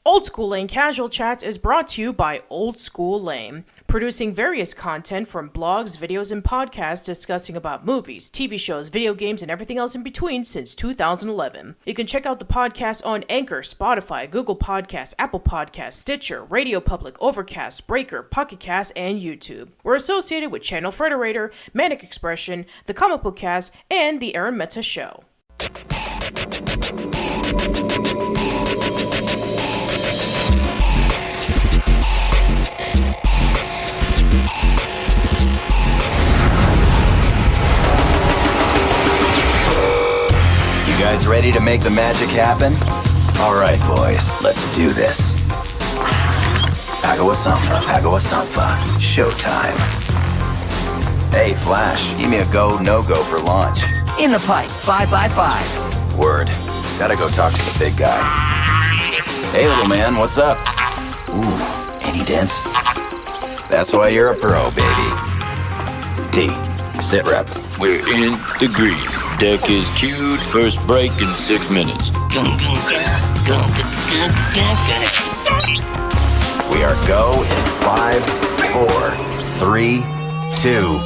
Old School Lane Casual Chats is brought to you by Old School Lane, producing various content from blogs, videos, and podcasts discussing about movies, TV shows, video games, and everything else in between since 2011. You can check out the podcast on Anchor, Spotify, Google Podcasts, Apple Podcasts, Stitcher, Radio Public, Overcast, Breaker, Pocket Cast, and YouTube. We're associated with Channel Frederator, Manic Expression, The Comic Book Cast, and The Arun Mehta Show. You guys ready to make the magic happen? All right, boys, let's do this. Agawa Sampha, showtime. Hey, Flash, give me a go, no-go for launch. In the pipe, 5x5. Word. Gotta go talk to the big guy. Hey, little man, what's up? Ooh, any dents? That's why you're a pro, baby. P, sit rep. We're in the green. Deck is queued. First break in 6 minutes. We are go in 5, 4, 3, 2.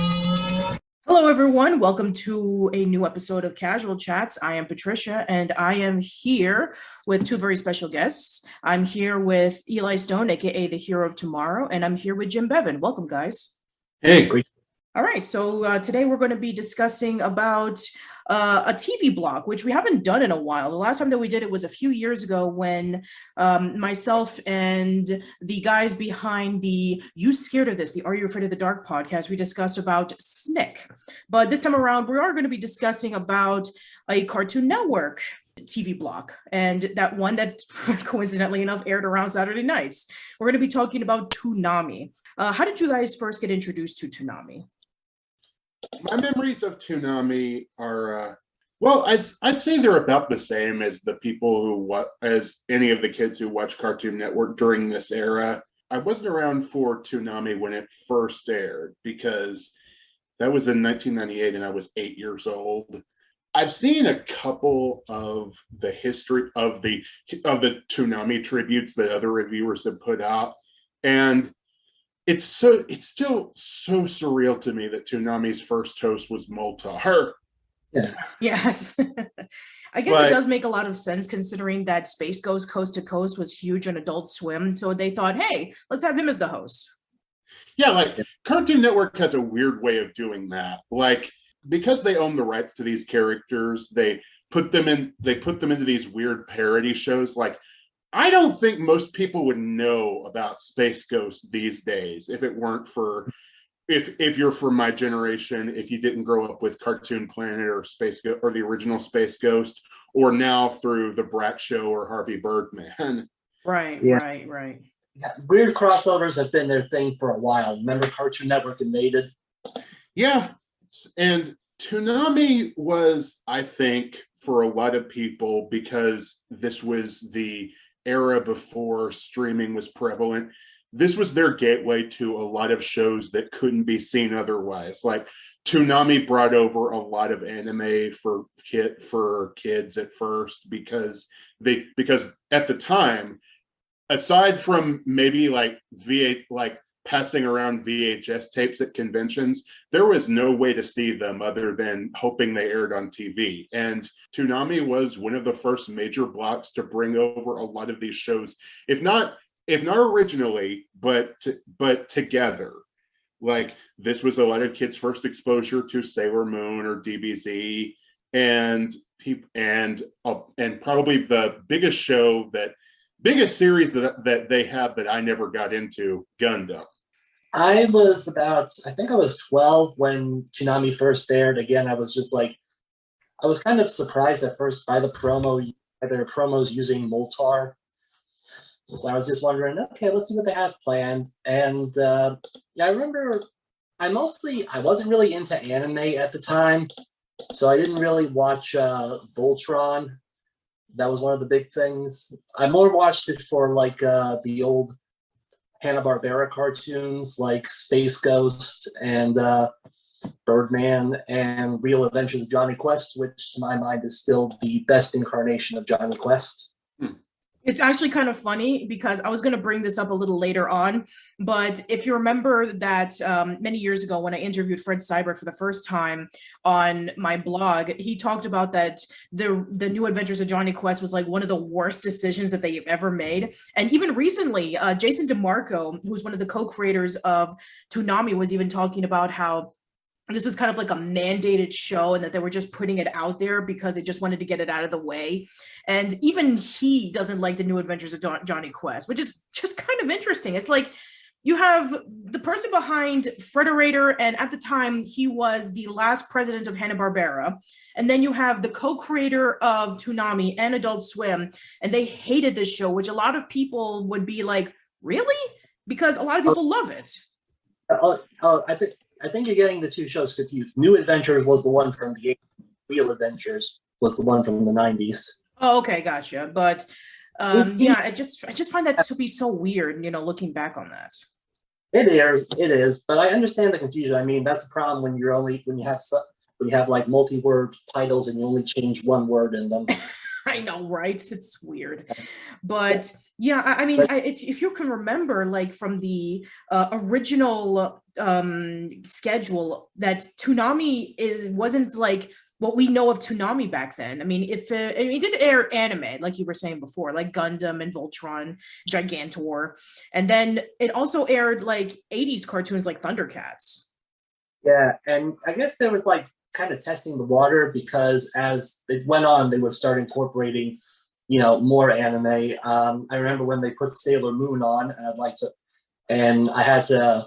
Hello, everyone. Welcome to a new episode of Casual Chats. I am Patricia, and I am here with two very special guests. I'm here with Eli Stone, aka the Hero of Tomorrow, and I'm here with Jim Bevan. Welcome, guys. Hey, great. All right, so today we're going to be discussing about a TV blog, which we haven't done in a while. The last time that we did it was a few years ago when myself and the guys behind the You Scared of This, the Are You Afraid of the Dark podcast, we discussed about Snick. But this time around, we are going to be discussing about a Cartoon Network TV block, and that one that coincidentally enough aired around Saturday nights. We're going to be talking about Toonami. How did you guys first get introduced to Toonami? My memories of Toonami are, well, I'd say they're about the same as the people as any of the kids who watch Cartoon Network during this era. I wasn't around for Toonami when it first aired because that was in 1998 and I was 8 years old. I've seen a couple of the history of the Toonami tributes that other reviewers have put out, and it's still so surreal to me that Toonami's first host was Moltar. Yeah. Yes. I guess it does make a lot of sense considering that Space Ghost Coast to Coast was huge on Adult Swim. So they thought, hey, let's have him as the host. Yeah, like Cartoon Network has a weird way of doing that. Like, because they own the rights to these characters, they put them into these weird parody shows. Like, I don't think most people would know about Space Ghost these days if it weren't for, if you're from my generation, if you didn't grow up with Cartoon Planet or Space Ghost or the original Space Ghost, or now through the Brat Show or Harvey Birdman. Right, Yeah. right. Yeah, weird crossovers have been their thing for a while. Remember Cartoon Network invaded? Yeah, and Toonami was, I think, for a lot of people, because this was the era before streaming was prevalent, this was their gateway to a lot of shows that couldn't be seen otherwise. Like, Toonami brought over a lot of anime for kids at first because at the time, aside from maybe like passing around VHS tapes at conventions, there was no way to see them other than hoping they aired on TV. And Toonami was one of the first major blocks to bring over a lot of these shows, if not originally, but together. Like, this was a lot of kids' first exposure to Sailor Moon or DBZ, and probably the biggest series that they have that I never got into, Gundam. I think I was 12 when Toonami first aired. Again, I was kind of surprised at first by their promos using Moltar. So I was just wondering, okay, let's see what they have planned. And yeah, I remember I wasn't really into anime at the time, so I didn't really watch Voltron. That was one of the big things. I more watched it for like the old Hanna-Barbera cartoons like Space Ghost and Birdman and Real Adventures of Johnny Quest, which to my mind is still the best incarnation of Johnny Quest. It's actually kind of funny because I was going to bring this up a little later on, but if you remember that many years ago when I interviewed Fred Cyborg for the first time on my blog, he talked about that the New Adventures of Johnny Quest was like one of the worst decisions that they've ever made. And even recently, Jason DeMarco, who's one of the co-creators of Toonami, was even talking about how this was kind of like a mandated show and that they were just putting it out there because they just wanted to get it out of the way. And even he doesn't like the New Adventures of Johnny Quest, which is just kind of interesting. It's like you have the person behind Frederator, and at the time he was the last president of Hanna-Barbera. And then you have the co-creator of Toonami and Adult Swim, and they hated this show, which a lot of people would be like, really? Because a lot of people love it. I think you're getting the two shows confused. New Adventures was the one from the 80s. Real Adventures was the one from the 90s. Oh, okay, gotcha. But yeah, I just find that to be so weird, looking back on that. It is, but I understand the confusion. I mean, that's the problem when you have like multi-word titles and you only change one word in them. I know, right? It's weird, but yeah, I mean, if you can remember, like from the original schedule, that Toonami wasn't like what we know of Toonami back then. I mean, it did air anime, like you were saying before, like Gundam and Voltron, Gigantor, and then it also aired like 80s cartoons like Thundercats. Yeah, and I guess there was like kind of testing the water because as it went on, they would start incorporating, more anime. I remember when they put Sailor Moon on, and I had to.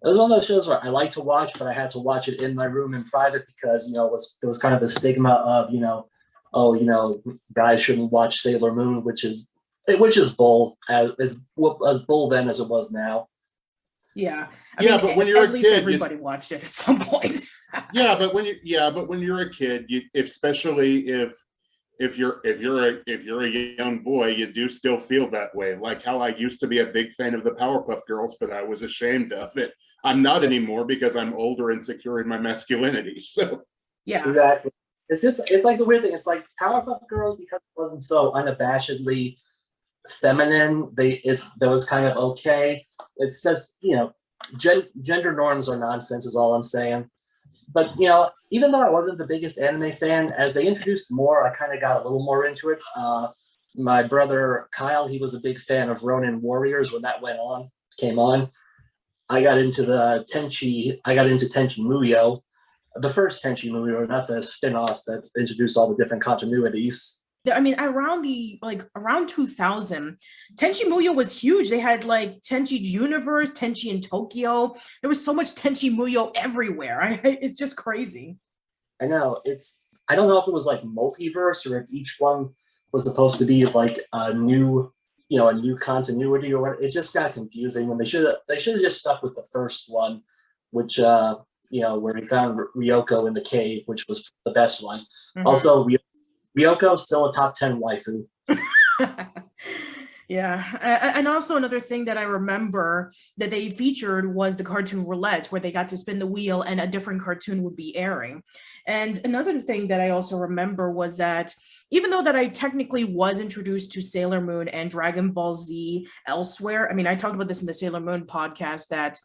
It was one of those shows where I like to watch, but I had to watch it in my room in private because it was kind of the stigma of guys shouldn't watch Sailor Moon, which is bull as bull then as it was now. Yeah, I mean, but when you're at least kid, everybody watched it at some point. But when you're a kid, especially if you're a young boy, you do still feel that way. Like how I used to be a big fan of the Powerpuff Girls, but I was ashamed of it. I'm not anymore because I'm older and secure in my masculinity. So yeah, exactly. It's like the weird thing. It's like Powerpuff Girls, because it wasn't so unabashedly feminine. That was kind of okay. It's just gender norms are nonsense is all I'm saying. But even though I wasn't the biggest anime fan, as they introduced more, I kind of got a little more into it. My brother Kyle, he was a big fan of Ronin Warriors when that came on. I got into Tenchi Muyo, the first Tenchi Muyo, not the spin-offs that introduced all the different continuities. I mean, around 2000, Tenchi Muyo was huge. They had like Tenchi Universe, Tenchi in Tokyo. There was so much Tenchi Muyo everywhere. It's just crazy. I know. I don't know if it was like multiverse or if each one was supposed to be like a new continuity or what. It just got confusing when they should have just stuck with the first one, which where we found Ryoko in the cave, which was the best one. Mm-hmm. Also, Ryoko still a top 10 waifu. Yeah, and also another thing that I remember that they featured was the cartoon roulette, where they got to spin the wheel and a different cartoon would be airing. And another thing that I also remember was that even though that I technically was introduced to Sailor Moon and Dragon Ball Z elsewhere, I mean, I talked about this in the Sailor Moon podcast that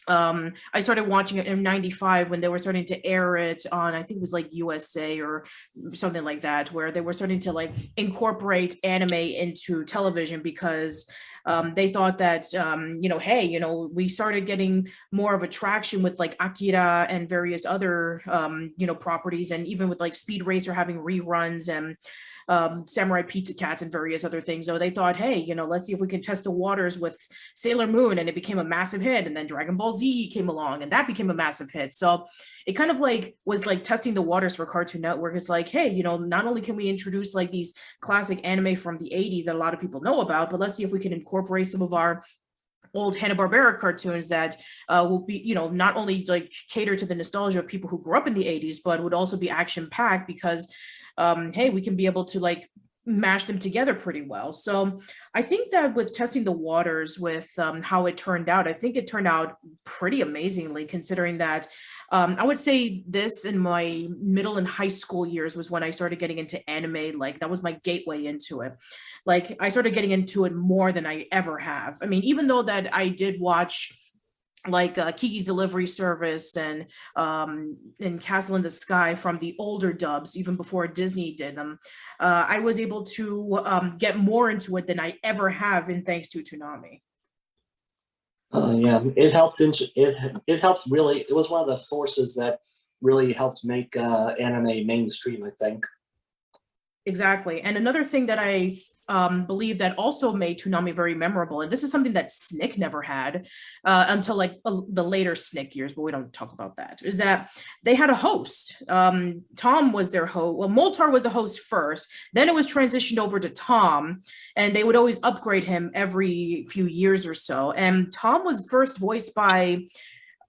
I started watching it in 95 when they were starting to air it on, I think it was like USA or something like that, where they were starting to like incorporate anime into television because they thought that, we started getting more of a traction with like Akira and various other, properties, and even with like Speed Racer having reruns and Samurai Pizza Cats and various other things. So they thought, hey, let's see if we can test the waters with Sailor Moon, and it became a massive hit. And then Dragon Ball Z came along and that became a massive hit. So it kind of like was like testing the waters for Cartoon Network. It's like, hey, not only can we introduce like these classic anime from the 80s that a lot of people know about, but let's see if we can incorporate some of our old Hanna-Barbera cartoons that will be, not only like cater to the nostalgia of people who grew up in the 80s, but would also be action-packed because hey, we can be able to like mashed them together pretty well. So I think that with testing the waters with how it turned out, I think it turned out pretty amazingly, considering that I would say this in my middle and high school years was when I started getting into anime. Like that was my gateway into it. Like I started getting into it more than I ever have. I mean, even though that I did watch like Kiki's Delivery Service and Castle in the Sky from the older dubs, even before Disney did them, I was able to get more into it than I ever have, in thanks to Toonami. Yeah, it helped. It helped really. It was one of the forces that really helped make anime mainstream, I think. Exactly. And another thing that I believe that also made Toonami very memorable, and this is something that Snick never had until like the later Snick years, but we don't talk about that, is that they had a host. Tom was their host. Well, Moltar was the host first, then it was transitioned over to Tom, and they would always upgrade him every few years or so. And Tom was first voiced by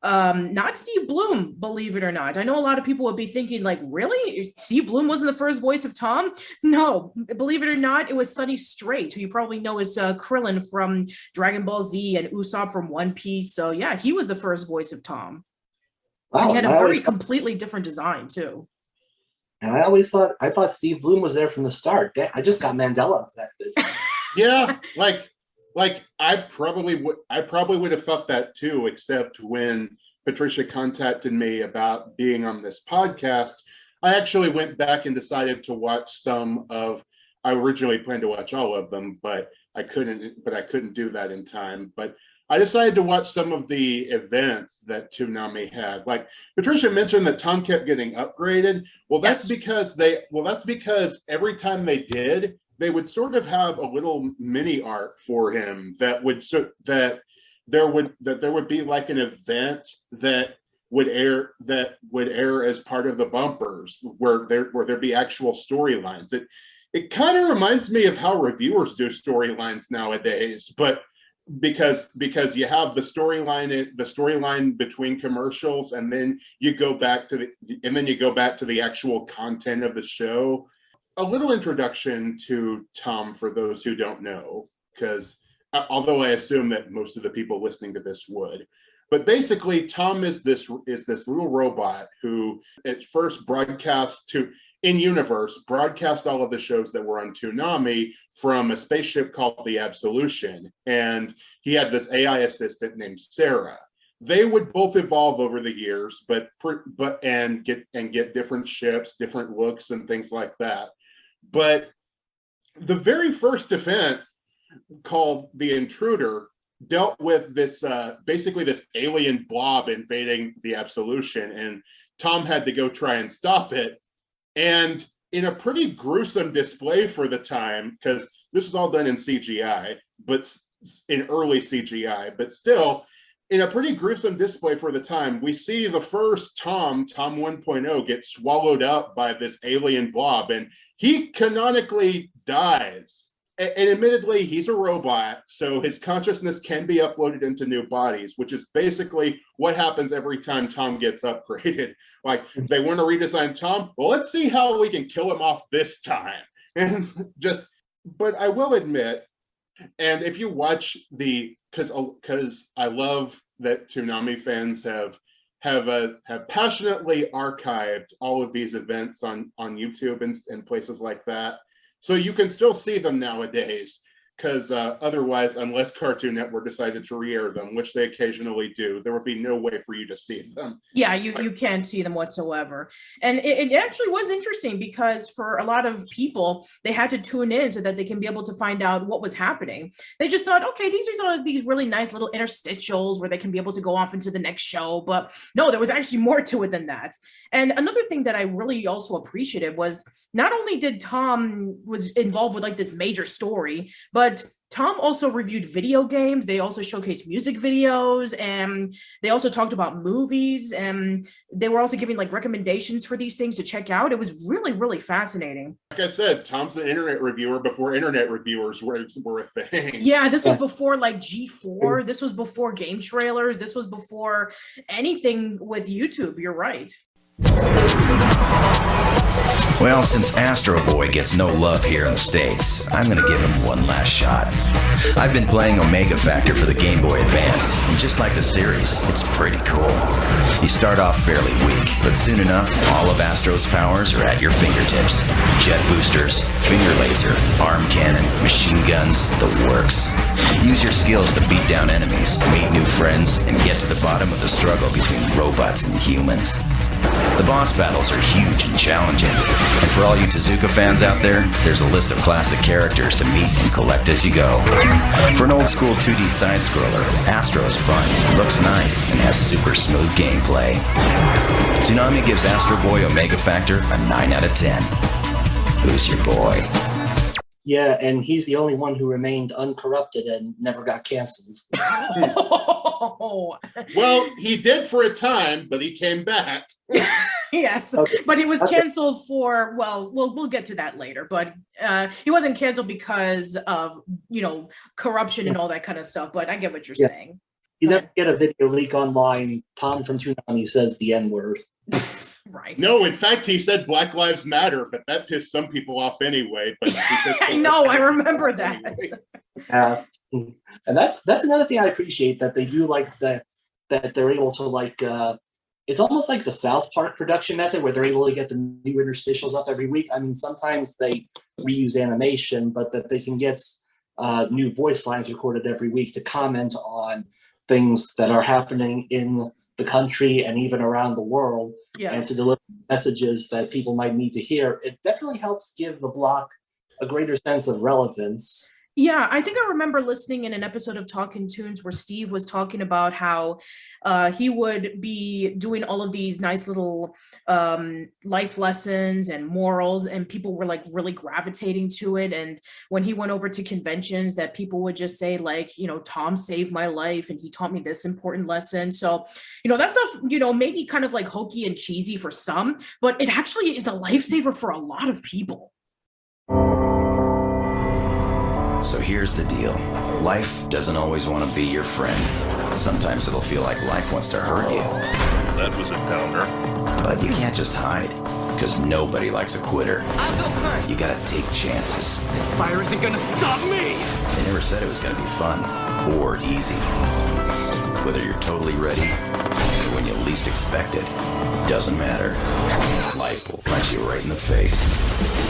not Steve Bloom, believe it or not. I know a lot of people would be thinking like, really? Steve Bloom wasn't the first voice of Tom? No, believe it or not, it was Sonny Strait, who you probably know as Krillin from Dragon Ball Z and Usopp from One Piece. So yeah, he was the first voice of Tom. Wow, and he had a I very completely different design too. And I thought Steve Bloom was there from the start. I just got Mandela affected. Yeah, like I probably would have felt that too, except when Patricia contacted me about being on this podcast, I actually went back and decided to watch some of. I originally planned to watch all of them, but I couldn't do that in time. But I decided to watch some of the events that Toonami had. Like Patricia mentioned that Tom kept getting upgraded. Well, that's because every time they did, they would sort of have a little mini art for him that there would be like an event that would air as part of the bumpers where there'd be actual storylines. It kind of reminds me of how reviewers do storylines nowadays, but because you have the storyline between commercials, and then you go back to the actual content of the show. A little introduction to Tom for those who don't know, because although I assume that most of the people listening to this would, but basically Tom is this little robot who at first broadcast all of the shows that were on Toonami from a spaceship called the Absolution, and he had this AI assistant named Sarah. They would both evolve over the years, but get different ships, different looks, and things like that. But the very first event, called The Intruder, dealt with this basically this alien blob invading the Absolution, and Tom had to go try and stop it. And in a pretty gruesome display for the time, because this was all done in CGI, but in early CGI, but still in a pretty gruesome display for the time, we see the first Tom 1.0 get swallowed up by this alien blob, and he canonically dies. And admittedly, he's a robot, so his consciousness can be uploaded into new bodies, which is basically what happens every time Tom gets upgraded. Like, they want to redesign Tom, well, let's see how we can kill him off this time. And but I will admit, and if you watch because I love that Toonami fans have passionately archived all of these events on YouTube and places like that. So you can still see them nowadays, because otherwise, unless Cartoon Network decided to re-air them, which they occasionally do, there would be no way for you to see them. Yeah, you can't see them whatsoever. And it actually was interesting, because for a lot of people, they had to tune in so that they can be able to find out what was happening. They just thought, okay, these are these really nice little interstitials where they can be able to go off into the next show. But no, there was actually more to it than that. And another thing that I really also appreciated was not only did Tom was involved with like this major story, but Tom also reviewed video games. They also showcased music videos, and they also talked about movies, and they were also giving like recommendations for these things to check out. It was really, really fascinating. Like I said, Tom's an internet reviewer before internet reviewers were a thing. Yeah, this was before like G4. This was before game trailers. This was before anything with YouTube. You're right. Well, since Astro Boy gets no love here in the States, I'm gonna give him one last shot. I've been playing Omega Factor for the Game Boy Advance, and just like the series, it's pretty cool. You start off fairly weak, but soon enough, all of Astro's powers are at your fingertips. Jet boosters, finger laser, arm cannon, machine guns, the works. Use your skills to beat down enemies, meet new friends, and get to the bottom of the struggle between robots and humans. The boss battles are huge and challenging, and for all you Tezuka fans out there, there's a list of classic characters to meet and collect as you go. For an old school 2D side-scroller, Astro's fun, looks nice, and has super smooth gameplay. Toonami gives Astro Boy Omega Factor a 9 out of 10. Who's your boy? Yeah, and he's the only one who remained uncorrupted and never got canceled. Well, he did for a time, but he came back. Yes, Okay. but he was canceled for, well, we'll get to that later, but he wasn't canceled because of, corruption and all that kind of stuff, but I get what you're saying. You never get a video leak online. Tom from Toonami says the N-word. Right. No, in fact, he said Black Lives Matter, but that pissed some people off anyway. But I know, I remember that. Yeah, and that's another thing I appreciate, that they do, like that they're able to it's almost like the South Park production method, where they're able to get the new interstitials up every week. I mean, sometimes they reuse animation, but that they can get new voice lines recorded every week to comment on things that are happening in the country and even around the world, and to deliver messages that people might need to hear. It definitely helps give the block a greater sense of relevance. Yeah, I think I remember listening in an episode of Talking Tunes where Steve was talking about how he would be doing all of these nice little life lessons and morals, and people were like really gravitating to it. And when he went over to conventions, that people would just say like, Tom saved my life and he taught me this important lesson. So, that stuff, maybe kind of like hokey and cheesy for some, but it actually is a lifesaver for a lot of people. So here's the deal. Life doesn't always want to be your friend. Sometimes it'll feel like life wants to hurt you. That was a downer. But you can't just hide, because nobody likes a quitter. I'll go first. You gotta take chances. This fire isn't gonna stop me. They never said it was gonna be fun or easy. Whether you're totally ready or when you least expect it, doesn't matter. Life will punch you right in the face.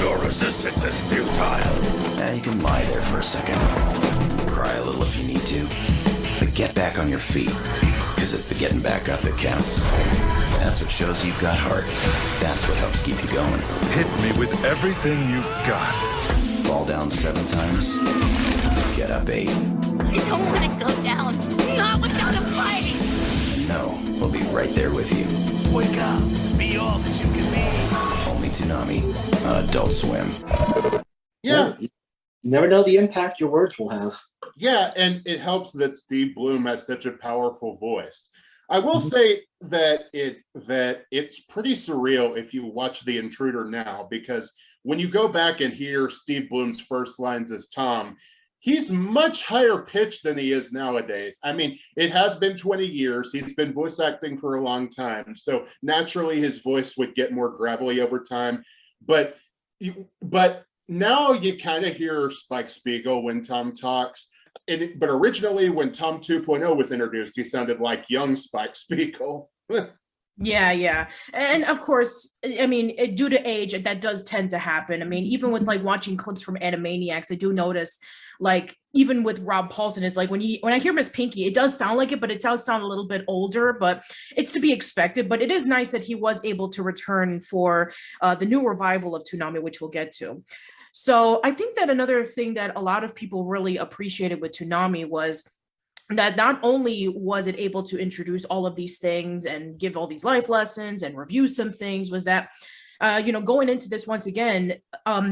Your resistance is futile. Now you can lie there for a second. Cry a little if you need to. But get back on your feet, because it's the getting back up that counts. That's what shows you've got heart. That's what helps keep you going. Hit me with everything you've got. Fall down 7 times, get up 8. I don't want to go down. Not without a fight. No, we'll be right there with you. Wake up. Be all that you can be. Only Toonami on Adult Swim. Yeah. You never know the impact your words will have. Yeah, and it helps that Steve Bloom has such a powerful voice. I will say that it's pretty surreal if you watch The Intruder now, because when you go back and hear Steve Bloom's first lines as Tom, he's much higher pitched than he is nowadays. I mean, it has been 20 years. He's been voice acting for a long time. So naturally his voice would get more gravelly over time. But now you kind of hear Spike Spiegel when Tom talks. But originally when Tom 2.0 was introduced, he sounded like young Spike Spiegel. Yeah. And of course, I mean, due to age, that does tend to happen. I mean, even with like watching clips from Animaniacs, I do notice, like, even with Rob Paulson, is like when I hear Miss Pinky, it does sound like it, but it does sound a little bit older, but it's to be expected. But it is nice that he was able to return for the new revival of Toonami, which we'll get to. So I think that another thing that a lot of people really appreciated with Toonami was that not only was it able to introduce all of these things and give all these life lessons and review some things, was that going into this once again,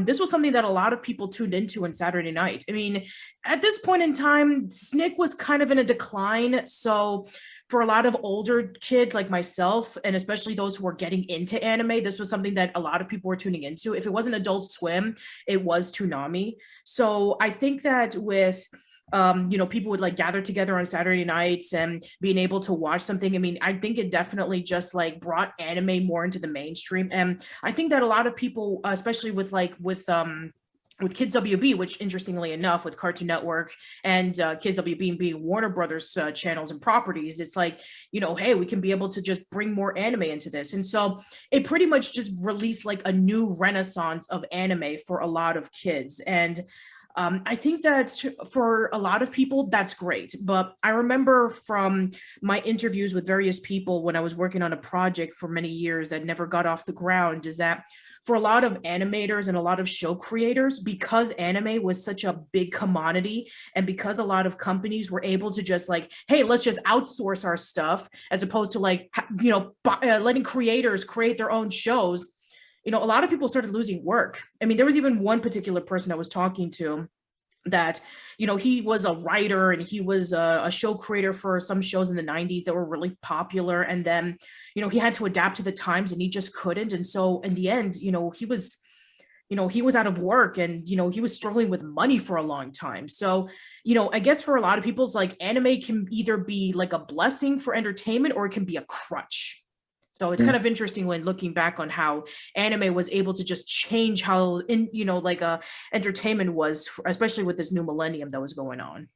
this was something that a lot of people tuned into on Saturday night. I mean, at this point in time, SNCC was kind of in a decline. So for a lot of older kids like myself, and especially those who were getting into anime, this was something that a lot of people were tuning into. If it wasn't Adult Swim, it was Toonami. So I think that with people would like gather together on Saturday nights and being able to watch something. I mean, I think it definitely just like brought anime more into the mainstream. And I think that a lot of people, especially with Kids WB, which interestingly enough, with Cartoon Network and Kids WB being Warner Brothers channels and properties, it's like, hey, we can be able to just bring more anime into this. And so it pretty much just released like a new renaissance of anime for a lot of kids. And I think that for a lot of people, that's great. But I remember from my interviews with various people when I was working on a project for many years that never got off the ground, is that for a lot of animators and a lot of show creators, because anime was such a big commodity, and because a lot of companies were able to just like, hey, let's just outsource our stuff, as opposed to like, letting creators create their own shows, a lot of people started losing work. I mean, there was even one particular person I was talking to that, he was a writer and he was a show creator for some shows in the 90s that were really popular. And then, he had to adapt to the times and he just couldn't. And so in the end, he was out of work, and, he was struggling with money for a long time. So, I guess for a lot of people, it's like anime can either be like a blessing for entertainment or it can be a crutch. So it's kind of interesting when looking back on how anime was able to just change how entertainment was, especially with this new millennium that was going on.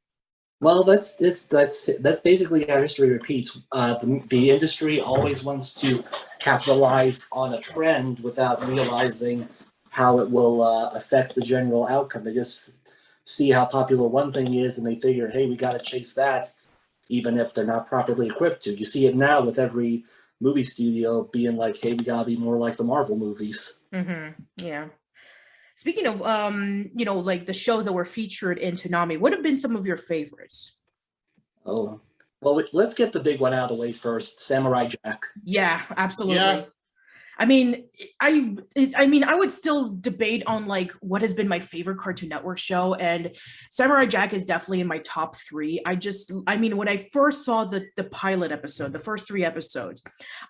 Well, that's basically how history repeats. The industry always wants to capitalize on a trend without realizing how it will affect the general outcome. They just see how popular one thing is, and they figure, hey, we got to chase that, even if they're not properly equipped to. You see it now with every movie studio being like, hey, we gotta be more like the Marvel movies. Mm-hmm. Yeah. Speaking of, like the shows that were featured in Toonami, what have been some of your favorites? Oh, well, let's get the big one out of the way first. Samurai Jack. Yeah, absolutely. Yeah. I mean, I would still debate on like what has been my favorite Cartoon Network show, and Samurai Jack is definitely in my top 3. When I first saw the pilot episode, the first 3 episodes,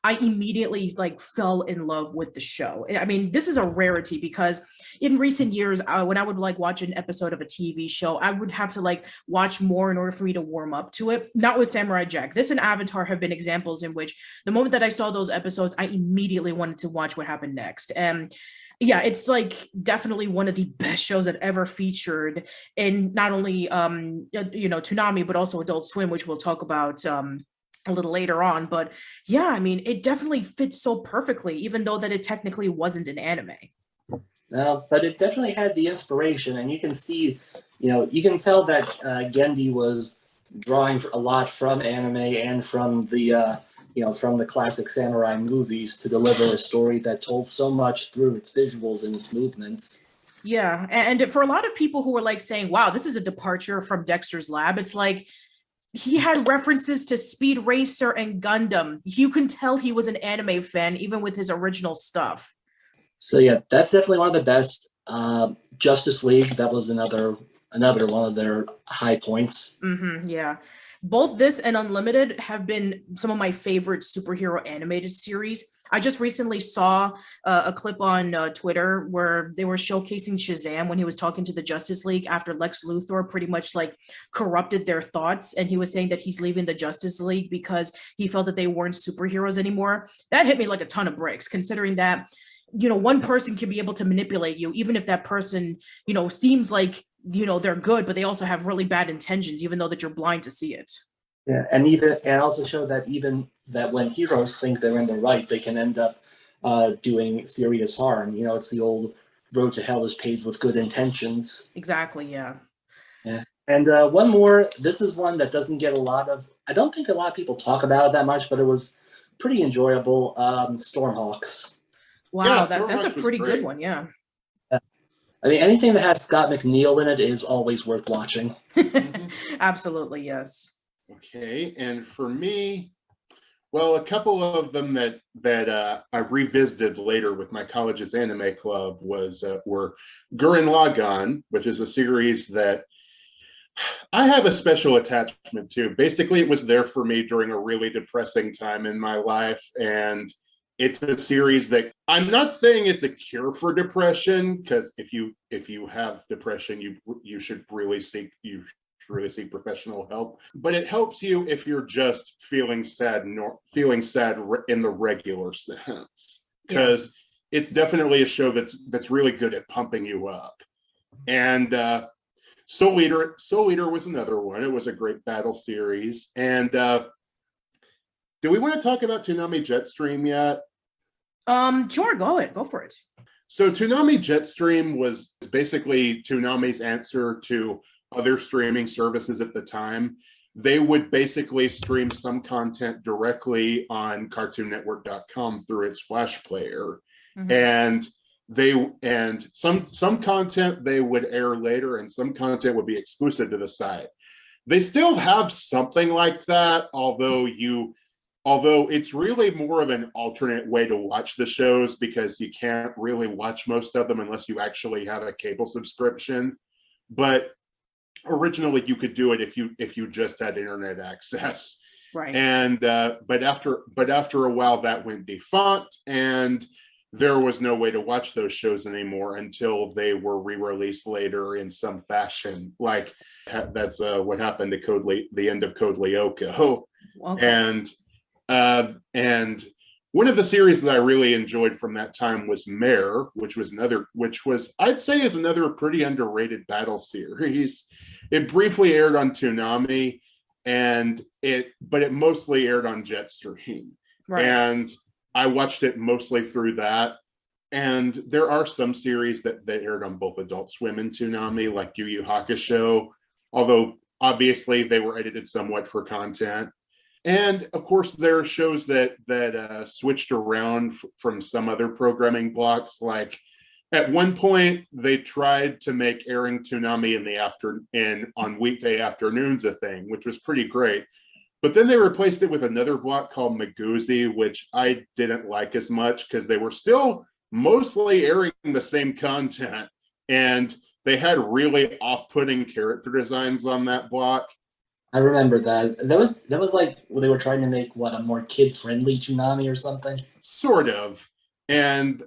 I immediately like fell in love with the show. I mean, this is a rarity because in recent years, when I would like watch an episode of a TV show, I would have to like watch more in order for me to warm up to it. Not with Samurai Jack. This and Avatar have been examples in which the moment that I saw those episodes, I immediately wanted to watch what happened next. And yeah, it's like definitely one of the best shows that ever featured in not only Toonami, but also Adult Swim, which we'll talk about a little later on. But yeah, I mean, it definitely fits so perfectly, even though that it technically wasn't an anime. No, but it definitely had the inspiration, and you can see, you can tell that Gendy was drawing a lot from anime and from the from the classic samurai movies to deliver a story that told so much through its visuals and its movements. Yeah, and for a lot of people who were like saying, wow, this is a departure from Dexter's Lab, it's like he had references to Speed Racer and Gundam. You can tell he was an anime fan even with his original stuff. So yeah, that's definitely one of the best. Justice League, that was another one of their high points. Mm-hmm, yeah. Both this and Unlimited have been some of my favorite superhero animated series. I just recently saw a clip on Twitter where they were showcasing Shazam when he was talking to the Justice League after Lex Luthor pretty much like corrupted their thoughts. And he was saying that he's leaving the Justice League because he felt that they weren't superheroes anymore. That hit me like a ton of bricks, considering that, one person can be able to manipulate you, even if that person, seems like, they're good, but they also have really bad intentions, even though that you're blind to see it. Yeah, and also show that even that when heroes think they're in the right, they can end up doing serious harm. It's the old road to hell is paved with good intentions. Exactly, yeah. Yeah. And one more, this is one that doesn't get I don't think a lot of people talk about it that much, but it was pretty enjoyable. Stormhawks. Wow, Yeah, that's a Stormhawks was pretty great. good one, yeah. I mean, anything that has Scott McNeil in it is always worth watching. Absolutely, yes. Okay, and for me, well, a couple of them that I revisited later with my college's anime club were Gurren Lagann, which is a series that I have a special attachment to. Basically, it was there for me during a really depressing time in my life, and it's a series that I'm not saying it's a cure for depression, because if you have depression, you should really seek through to seek professional help. But it helps you if you're just feeling sad in the regular sense, because it's definitely a show that's really good at pumping you up. And Soul Eater was another one. It was a great battle series. And do we want to talk about Toonami Jetstream yet? Sure, go for it. So Toonami Jetstream was basically Toonami's answer to other streaming services at the time. They would basically stream some content directly on CartoonNetwork.com through its Flash player, and some content they would air later, and some content would be exclusive to the site. They still have something like that, although it's really more of an alternate way to watch the shows, because you can't really watch most of them unless you actually have a cable subscription. But originally you could do it if you just had internet access. Right. And but after a while that went defunct, and there was no way to watch those shows anymore until they were re-released later in some fashion. Like that's what happened to the end of Code Lyoko. Okay. And one of the series that I really enjoyed from that time was Mare, which was I'd say is another pretty underrated battle series. It briefly aired on Toonami, but it mostly aired on Jetstream. Right. And I watched it mostly through that. And there are some series that aired on both Adult Swim and Toonami, like Yu Yu Hakusho, although obviously they were edited somewhat for content. And of course, there are shows that switched around from some other programming blocks. Like at one point, they tried to make airing Toonami on weekday afternoons a thing, which was pretty great. But then they replaced it with another block called Maguzi, which I didn't like as much because they were still mostly airing the same content, and they had really off-putting character designs on that block. I remember that. That was like they were trying to make a more kid-friendly Toonami or something. Sort of. And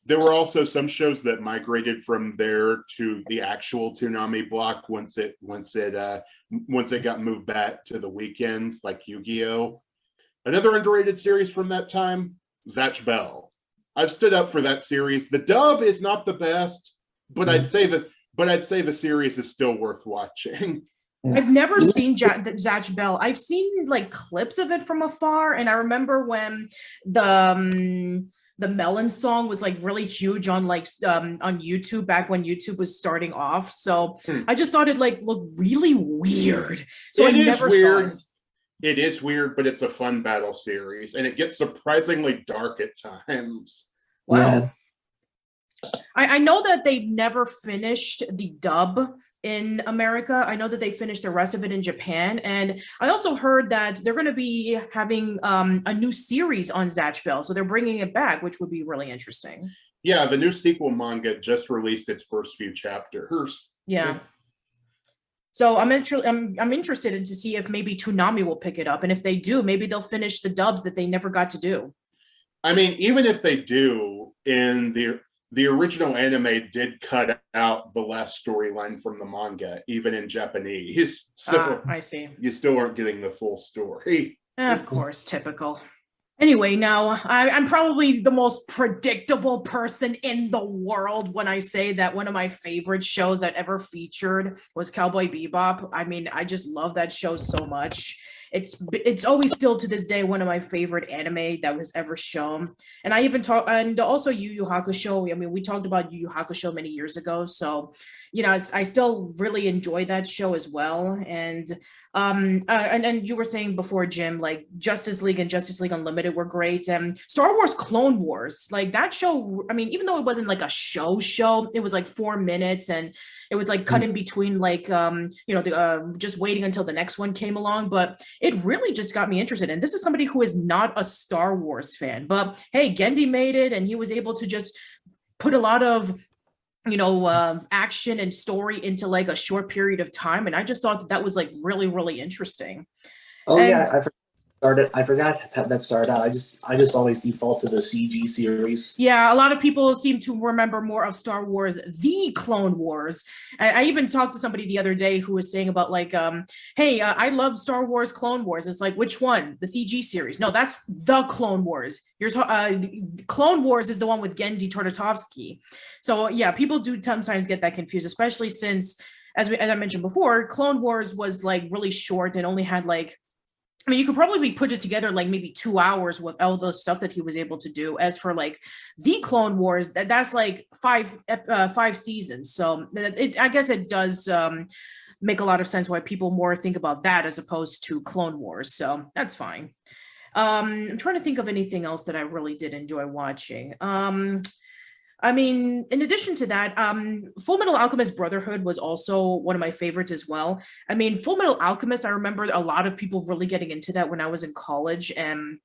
there were also some shows that migrated from there to the actual Toonami block once it got moved back to the weekends, like Yu-Gi-Oh! Another underrated series from that time, Zatch Bell. I've stood up for that series. The dub is not the best, but I'd say the series is still worth watching. I've never seen Zatch Bell. I've seen like clips of it from afar, and I remember when the Melon song was like really huge on on YouTube back when YouTube was starting off. So I just thought it looked really weird. So I never saw it. It is weird, but it's a fun battle series, and it gets surprisingly dark at times. Wow. Yeah. I know that they've never finished the dub in America. I know that they finished the rest of it in Japan. And I also heard that they're going to be having a new series on Zatch Bell. So they're bringing it back, which would be really interesting. Yeah, the new sequel manga just released its first few chapters. Yeah. So I'm interested to see if maybe Toonami will pick it up. And if they do, maybe they'll finish the dubs that they never got to do. I mean, even if they do, in the original anime did cut out the last storyline from the manga, even in Japanese. So I see. You still aren't getting the full story. Of course, typical. Anyway, now I'm probably the most predictable person in the world when I say that one of my favorite shows that ever featured was Cowboy Bebop. I mean, I just love that show so much. It's always still to this day one of my favorite anime that was ever shown. And I even and also Yu Yu Hakusho. I mean, we talked about Yu Yu Hakusho many years ago, so I still really enjoy that show as well. And you were saying before, Jim, like Justice League and Justice League Unlimited were great, and Star Wars Clone Wars, like that show. I mean, even though it wasn't like a show, it was like 4 minutes, and it was like cut in between, like just waiting until the next one came along. But it really just got me interested. And this is somebody who is not a Star Wars fan, but hey, Gendy made it, and he was able to just put a lot of action and story into like a short period of time. And I just thought that was like really, really interesting. Oh, and, yeah. I forgot how that started out. I just always default to the CG series. Yeah, a lot of people seem to remember more of Star Wars, the Clone Wars. I even talked to somebody the other day who was saying about like, hey, I love Star Wars Clone Wars. It's like, which one? The CG series? No, that's the Clone Wars. Clone Wars is the one with Genndy Tartakovsky. So yeah, people do sometimes get that confused, especially since, as I mentioned before, Clone Wars was like really short and only had like, I mean, you could probably put it together like maybe 2 hours with all the stuff that he was able to do. As for like the Clone Wars, that's like five seasons. So I guess it does make a lot of sense why people more think about that as opposed to Clone Wars. So that's fine. I'm trying to think of anything else that I really did enjoy watching. I mean, in addition to that, Full Metal Alchemist Brotherhood was also one of my favorites as well. I mean, Full Metal Alchemist, I remember a lot of people really getting into that when I was in college. And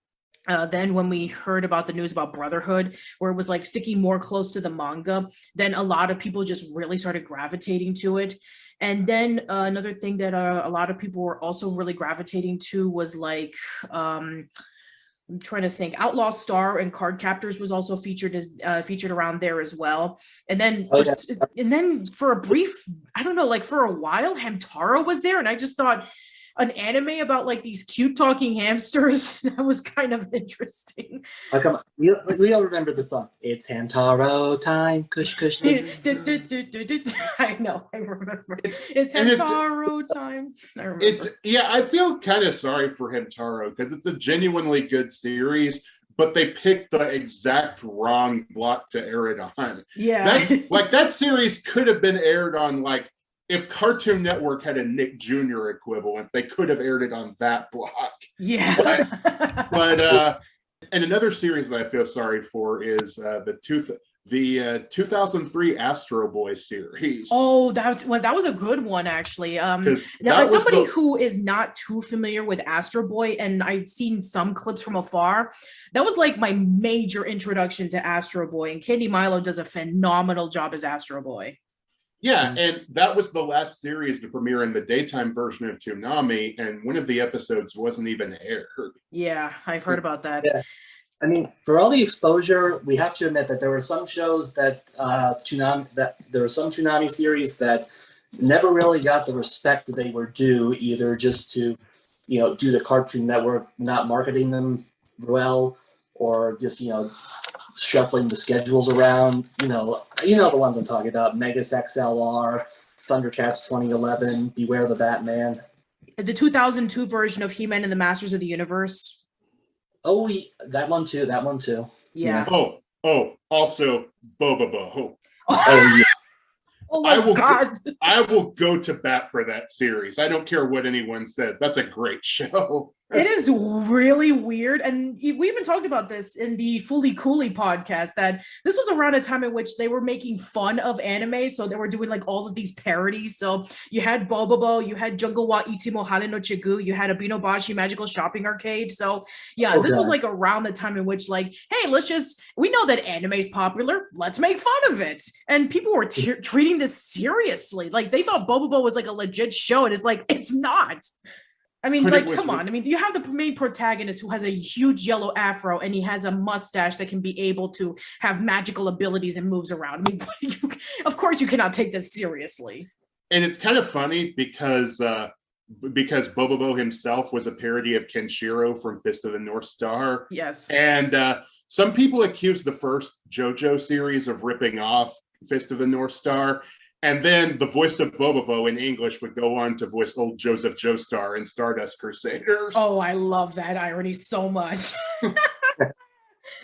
then when we heard about the news about Brotherhood, where it was like sticking more close to the manga, then a lot of people just really started gravitating to it. And then another thing that a lot of people were also really gravitating to was like, I'm trying to think. Outlaw Star and Card Captors was also featured around there as well. And then for a brief, I don't know, like for a while, Hamtaro was there, and I just thought an anime about like these cute talking hamsters that was kind of interesting. Like, we all remember the song. It's Hamtaro time. Kush kush. I know. I remember. It's Hamtaro time. I remember. I feel kind of sorry for Hamtaro because it's a genuinely good series, but they picked the exact wrong block to air it on. Yeah. That series could have been aired on like, if Cartoon Network had a Nick Jr. equivalent, they could have aired it on that block. Yeah. But and another series that I feel sorry for is the 2003 Astro Boy series. Oh, that was a good one, actually. Now, as somebody who is not too familiar with Astro Boy, and I've seen some clips from afar, that was like my major introduction to Astro Boy, and Candy Milo does a phenomenal job as Astro Boy. Yeah, and that was the last series to premiere in the daytime version of Toonami, and one of the episodes wasn't even aired. Yeah, I've heard about that. Yeah. I mean, for all the exposure, we have to admit that there were some shows that there were some Toonami series that never really got the respect that they were due, either just to, due to Cartoon Network not marketing them well, or just, shuffling the schedules around. You know the ones I'm talking about: Megas XLR, Thundercats 2011, Beware the Batman. The 2002 version of He-Man and the Masters of the Universe. Oh, that one too. Yeah. Oh, also Bobobo. Oh, yeah. Oh my God. I will go to bat for that series. I don't care what anyone says. That's a great show. It is really weird. And we even talked about this in the Fooly Cooly podcast, that this was around a time in which they were making fun of anime. So they were doing like all of these parodies. So you had Bobobo, you had Jungle wa Ichimo Hare no Chigu, you had Abinobashi Magical Shopping Arcade. So yeah, this was like around the time in which like, hey, we know that anime is popular. Let's make fun of it. And people were treating this seriously. Like they thought Bobobo was like a legit show. And it's like, it's not. I mean, come on. I mean, you have the main protagonist who has a huge yellow afro and he has a mustache that can be able to have magical abilities and moves around. I mean, of course you cannot take this seriously. And it's kind of funny because Bobobo himself was a parody of Kenshiro from Fist of the North Star. Yes. And some people accuse the first JoJo series of ripping off Fist of the North Star. And then the voice of Bobobo in English would go on to voice old Joseph Joestar in Stardust Crusaders. Oh, I love that irony so much.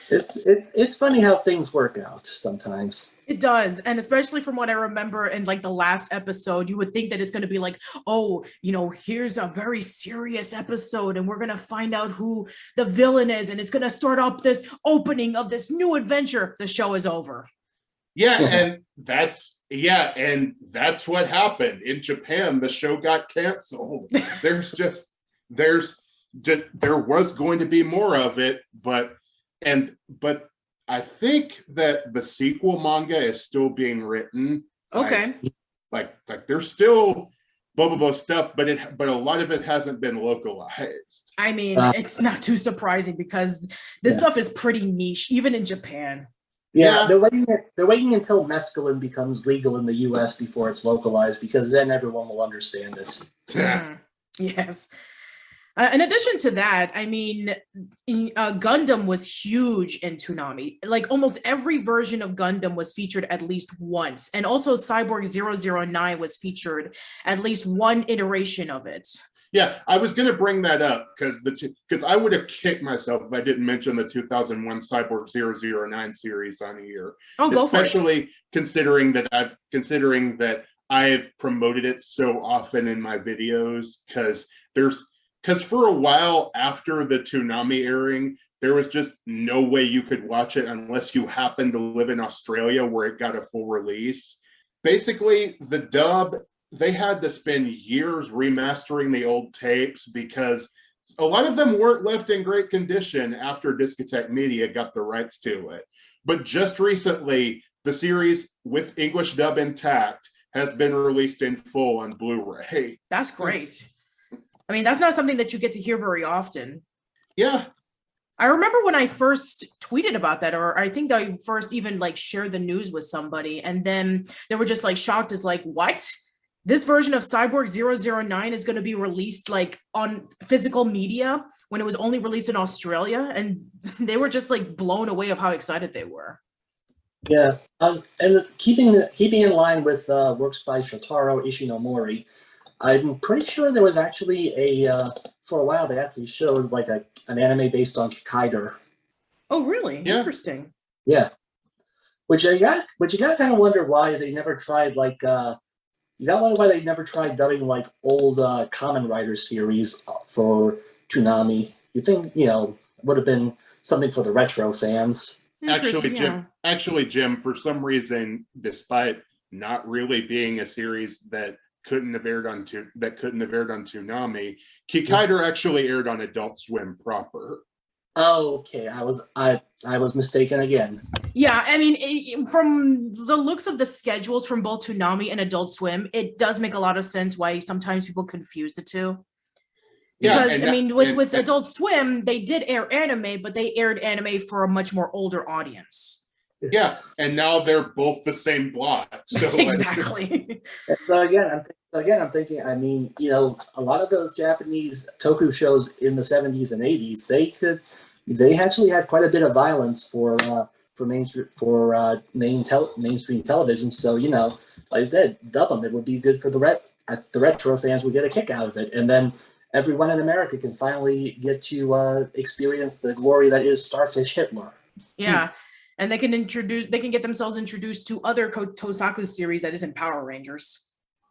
It's funny how things work out sometimes. It does. And especially from what I remember in like the last episode, you would think that it's going to be like, oh, here's a very serious episode and we're going to find out who the villain is. And it's going to start up this opening of this new adventure. The show is over. Yeah, and that's what happened in Japan. The show got canceled. There was going to be more of it, but I think that the sequel manga is still being written. Okay. Like there's still blah blah blah stuff, but a lot of it hasn't been localized. I mean, it's not too surprising because this stuff is pretty niche, even in Japan. Yeah, they're waiting until mescaline becomes legal in the U.S. before it's localized, because then everyone will understand it. Yes. In addition to that, I mean, Gundam was huge in Toonami. Like almost every version of Gundam was featured at least once. And also Cyborg 009 was featured at least one iteration of it. Yeah, I was going to bring that up because I would have kicked myself if I didn't mention the 2001 Cyborg 009 series on here. Oh, go for it. Especially considering that I've promoted it so often in my videos, because for a while after the Toonami airing, there was just no way you could watch it unless you happened to live in Australia where it got a full release. Basically, the dub, they had to spend years remastering the old tapes because a lot of them weren't left in great condition after Discotheque Media got the rights to it. But just recently, the series with English dub intact has been released in full on Blu-ray. That's great. I mean, that's not something that you get to hear very often. Yeah. I remember when I first tweeted about that, or I think I first even like shared the news with somebody, and then they were just like shocked as like, what? This version of Cyborg 009 is going to be released like on physical media when it was only released in Australia, and they were just like blown away of how excited they were. Yeah, and keeping in line with works by Shotaro Ishinomori, I'm pretty sure there was actually for a while they actually showed like an anime based on Kaider. Oh, really? Yeah. Interesting. Yeah, which you got to kind of wonder why they never tried like you got to wonder why they never tried dubbing like old Kamen Rider series for Toonami. You think would have been something for the retro fans. Actually, Jim, for some reason, despite not really being a series that couldn't have aired on Toonami, Kikaider actually aired on Adult Swim proper. Oh, okay. I was mistaken again. Yeah, I mean, from the looks of the schedules from both Toonami and Adult Swim, it does make a lot of sense why sometimes people confuse the two. Because with Adult Swim, they did air anime, but they aired anime for a much more older audience. Yeah, and now they're both the same block. So exactly. So again, I'm thinking. I mean, a lot of those Japanese toku shows in the 70s and 80s, they actually had quite a bit of violence for mainstream television. So like I said, dub them. It would be good for the retro fans would get a kick out of it, and then everyone in America can finally get to experience the glory that is Starfish Hitler. Yeah. And they can get themselves introduced to other Tosaku series that isn't Power Rangers.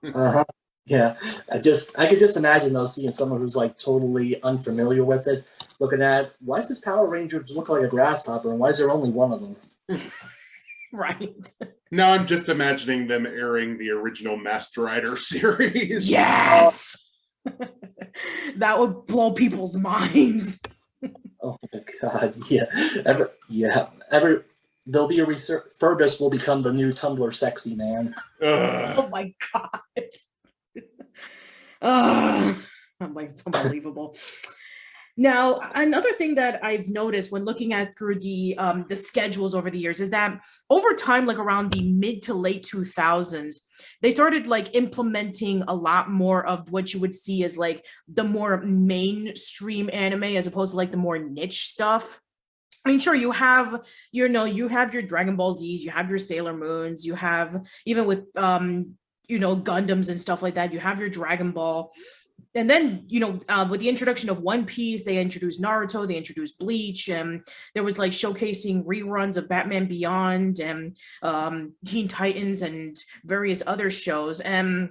Uh-huh. Yeah. I could just imagine though, seeing someone who's like totally unfamiliar with it, looking at, why does this Power Ranger look like a grasshopper and why is there only one of them? Right. Now I'm just imagining them airing the original Masked Rider series. Yes. That would blow people's minds. Oh my god, yeah. There'll be a Furbus will become the new Tumblr sexy man. Oh my god. I'm like, unbelievable. Now, another thing that I've noticed when looking at through the schedules over the years is that over time, like around the mid to late 2000s, they started like implementing a lot more of what you would see as like the more mainstream anime as opposed to like the more niche stuff. I mean, sure, you have your Dragon Ball Zs, you have your Sailor Moons, you have even with Gundams and stuff like that, you have your Dragon Ball. And then, with the introduction of One Piece, they introduced Naruto, they introduced Bleach, and there was like showcasing reruns of Batman Beyond and Teen Titans and various other shows. And,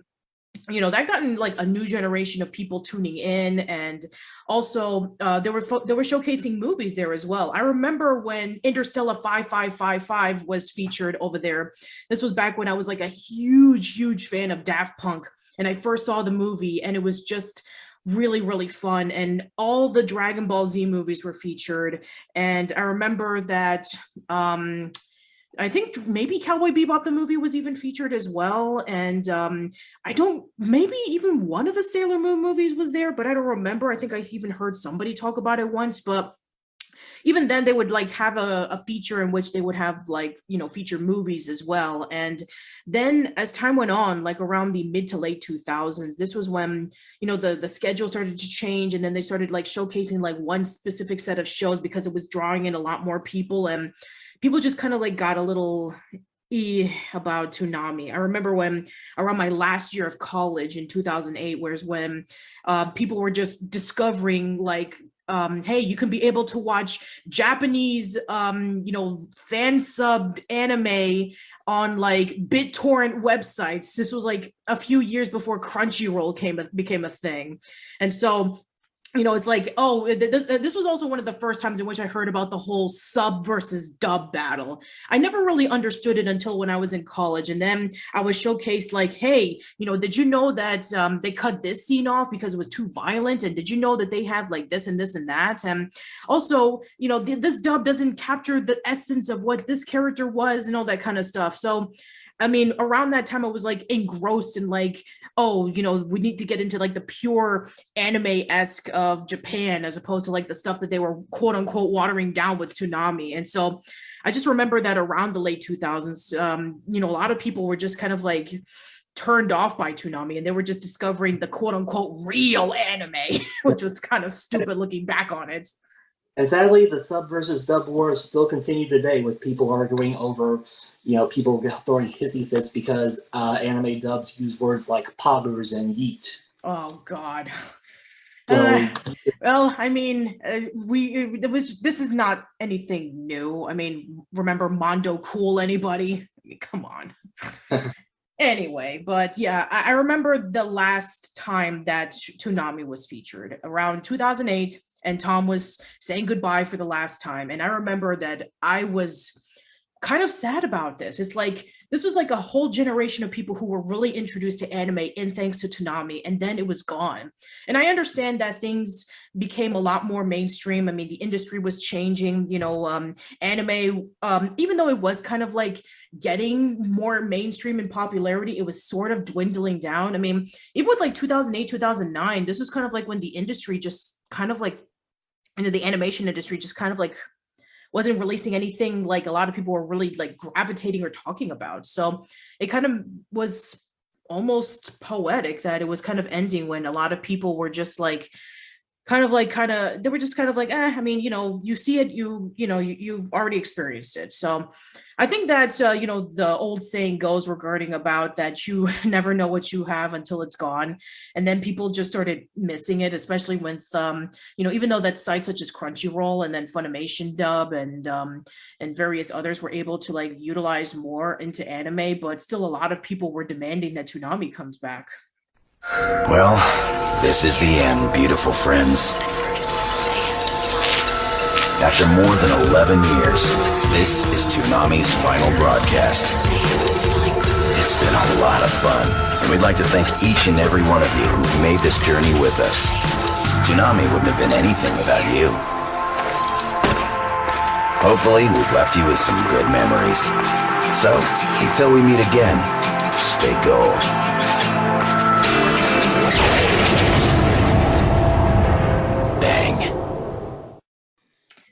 that gotten like a new generation of people tuning in. And also they were showcasing movies there as well. I remember when Interstellar 5555 was featured over there. This was back when I was like a huge fan of Daft Punk. And I first saw the movie and it was just really, really fun. And all the Dragon Ball Z movies were featured. And I remember that I think maybe Cowboy Bebop the movie was even featured as well, and maybe even one of the Sailor Moon movies was there, but I don't remember. I think I even heard somebody talk about it once, but even then they would like have a feature in which they would have like, you know, feature movies as well. And then as time went on, like around the mid to late 2000s, this was when, you know, the schedule started to change, and then they started like showcasing like one specific set of shows because it was drawing in a lot more people, and people just kind of like got a little about Toonami. I remember when around my last year of college in 2008, whereas when people were just discovering like, hey, you can be able to watch Japanese, you know, fan subbed anime on like BitTorrent websites. This was like a few years before Crunchyroll became a thing. And so, you know, it's like, oh, this was also one of the first times in which I heard about the whole sub versus dub battle. I never really understood it until when I was in college. And then I was showcased like, hey, you know, did you know that they cut this scene off because it was too violent? And did you know that they have like this and this and that? And also, you know, this dub doesn't capture the essence of what this character was and all that kind of stuff. So I mean, around that time, I was like engrossed in like, oh, you know, we need to get into like the pure anime-esque of Japan as opposed to like the stuff that they were quote unquote watering down with Toonami. And so I just remember that around the late 2000s, you know, a lot of people were just kind of like turned off by Toonami, and they were just discovering the quote unquote real anime, which was kind of stupid looking back on it. And sadly, the sub versus dub wars still continue today, with people arguing over, you know, people throwing hissy fits because anime dubs use words like poggers and yeet. Oh God. So, well, I mean, this is not anything new. I mean, remember Mondo Cool, anybody? I mean, come on. Anyway, but yeah, I remember the last time that Toonami was featured around 2008. And Tom was saying goodbye for the last time. And I remember that I was kind of sad about this. It's like, this was like a whole generation of people who were really introduced to anime in thanks to Toonami, and then it was gone. And I understand that things became a lot more mainstream. I mean, the industry was changing, you know, anime, even though it was kind of like getting more mainstream in popularity, it was sort of dwindling down. I mean, even with like 2008, 2009, this was kind of like when the industry just kind of like, you know, the animation industry just kind of like wasn't releasing anything like a lot of people were really like gravitating or talking about. So it kind of was almost poetic that it was kind of ending when a lot of people were just like, they were just kind of like, I mean, you know, you see it, you've already experienced it. So I think that, you know, the old saying goes regarding about that you never know what you have until it's gone. And then people just started missing it, especially with, you know, even though that sites such as Crunchyroll and then Funimation Dub and various others were able to like utilize more into anime, but still a lot of people were demanding that Toonami comes back. Well, this is the end, beautiful friends. After more than 11 years, this is Toonami's final broadcast. It's been a lot of fun, and we'd like to thank each and every one of you who've made this journey with us. Toonami wouldn't have been anything without you. Hopefully, we've left you with some good memories. So, until we meet again, stay gold.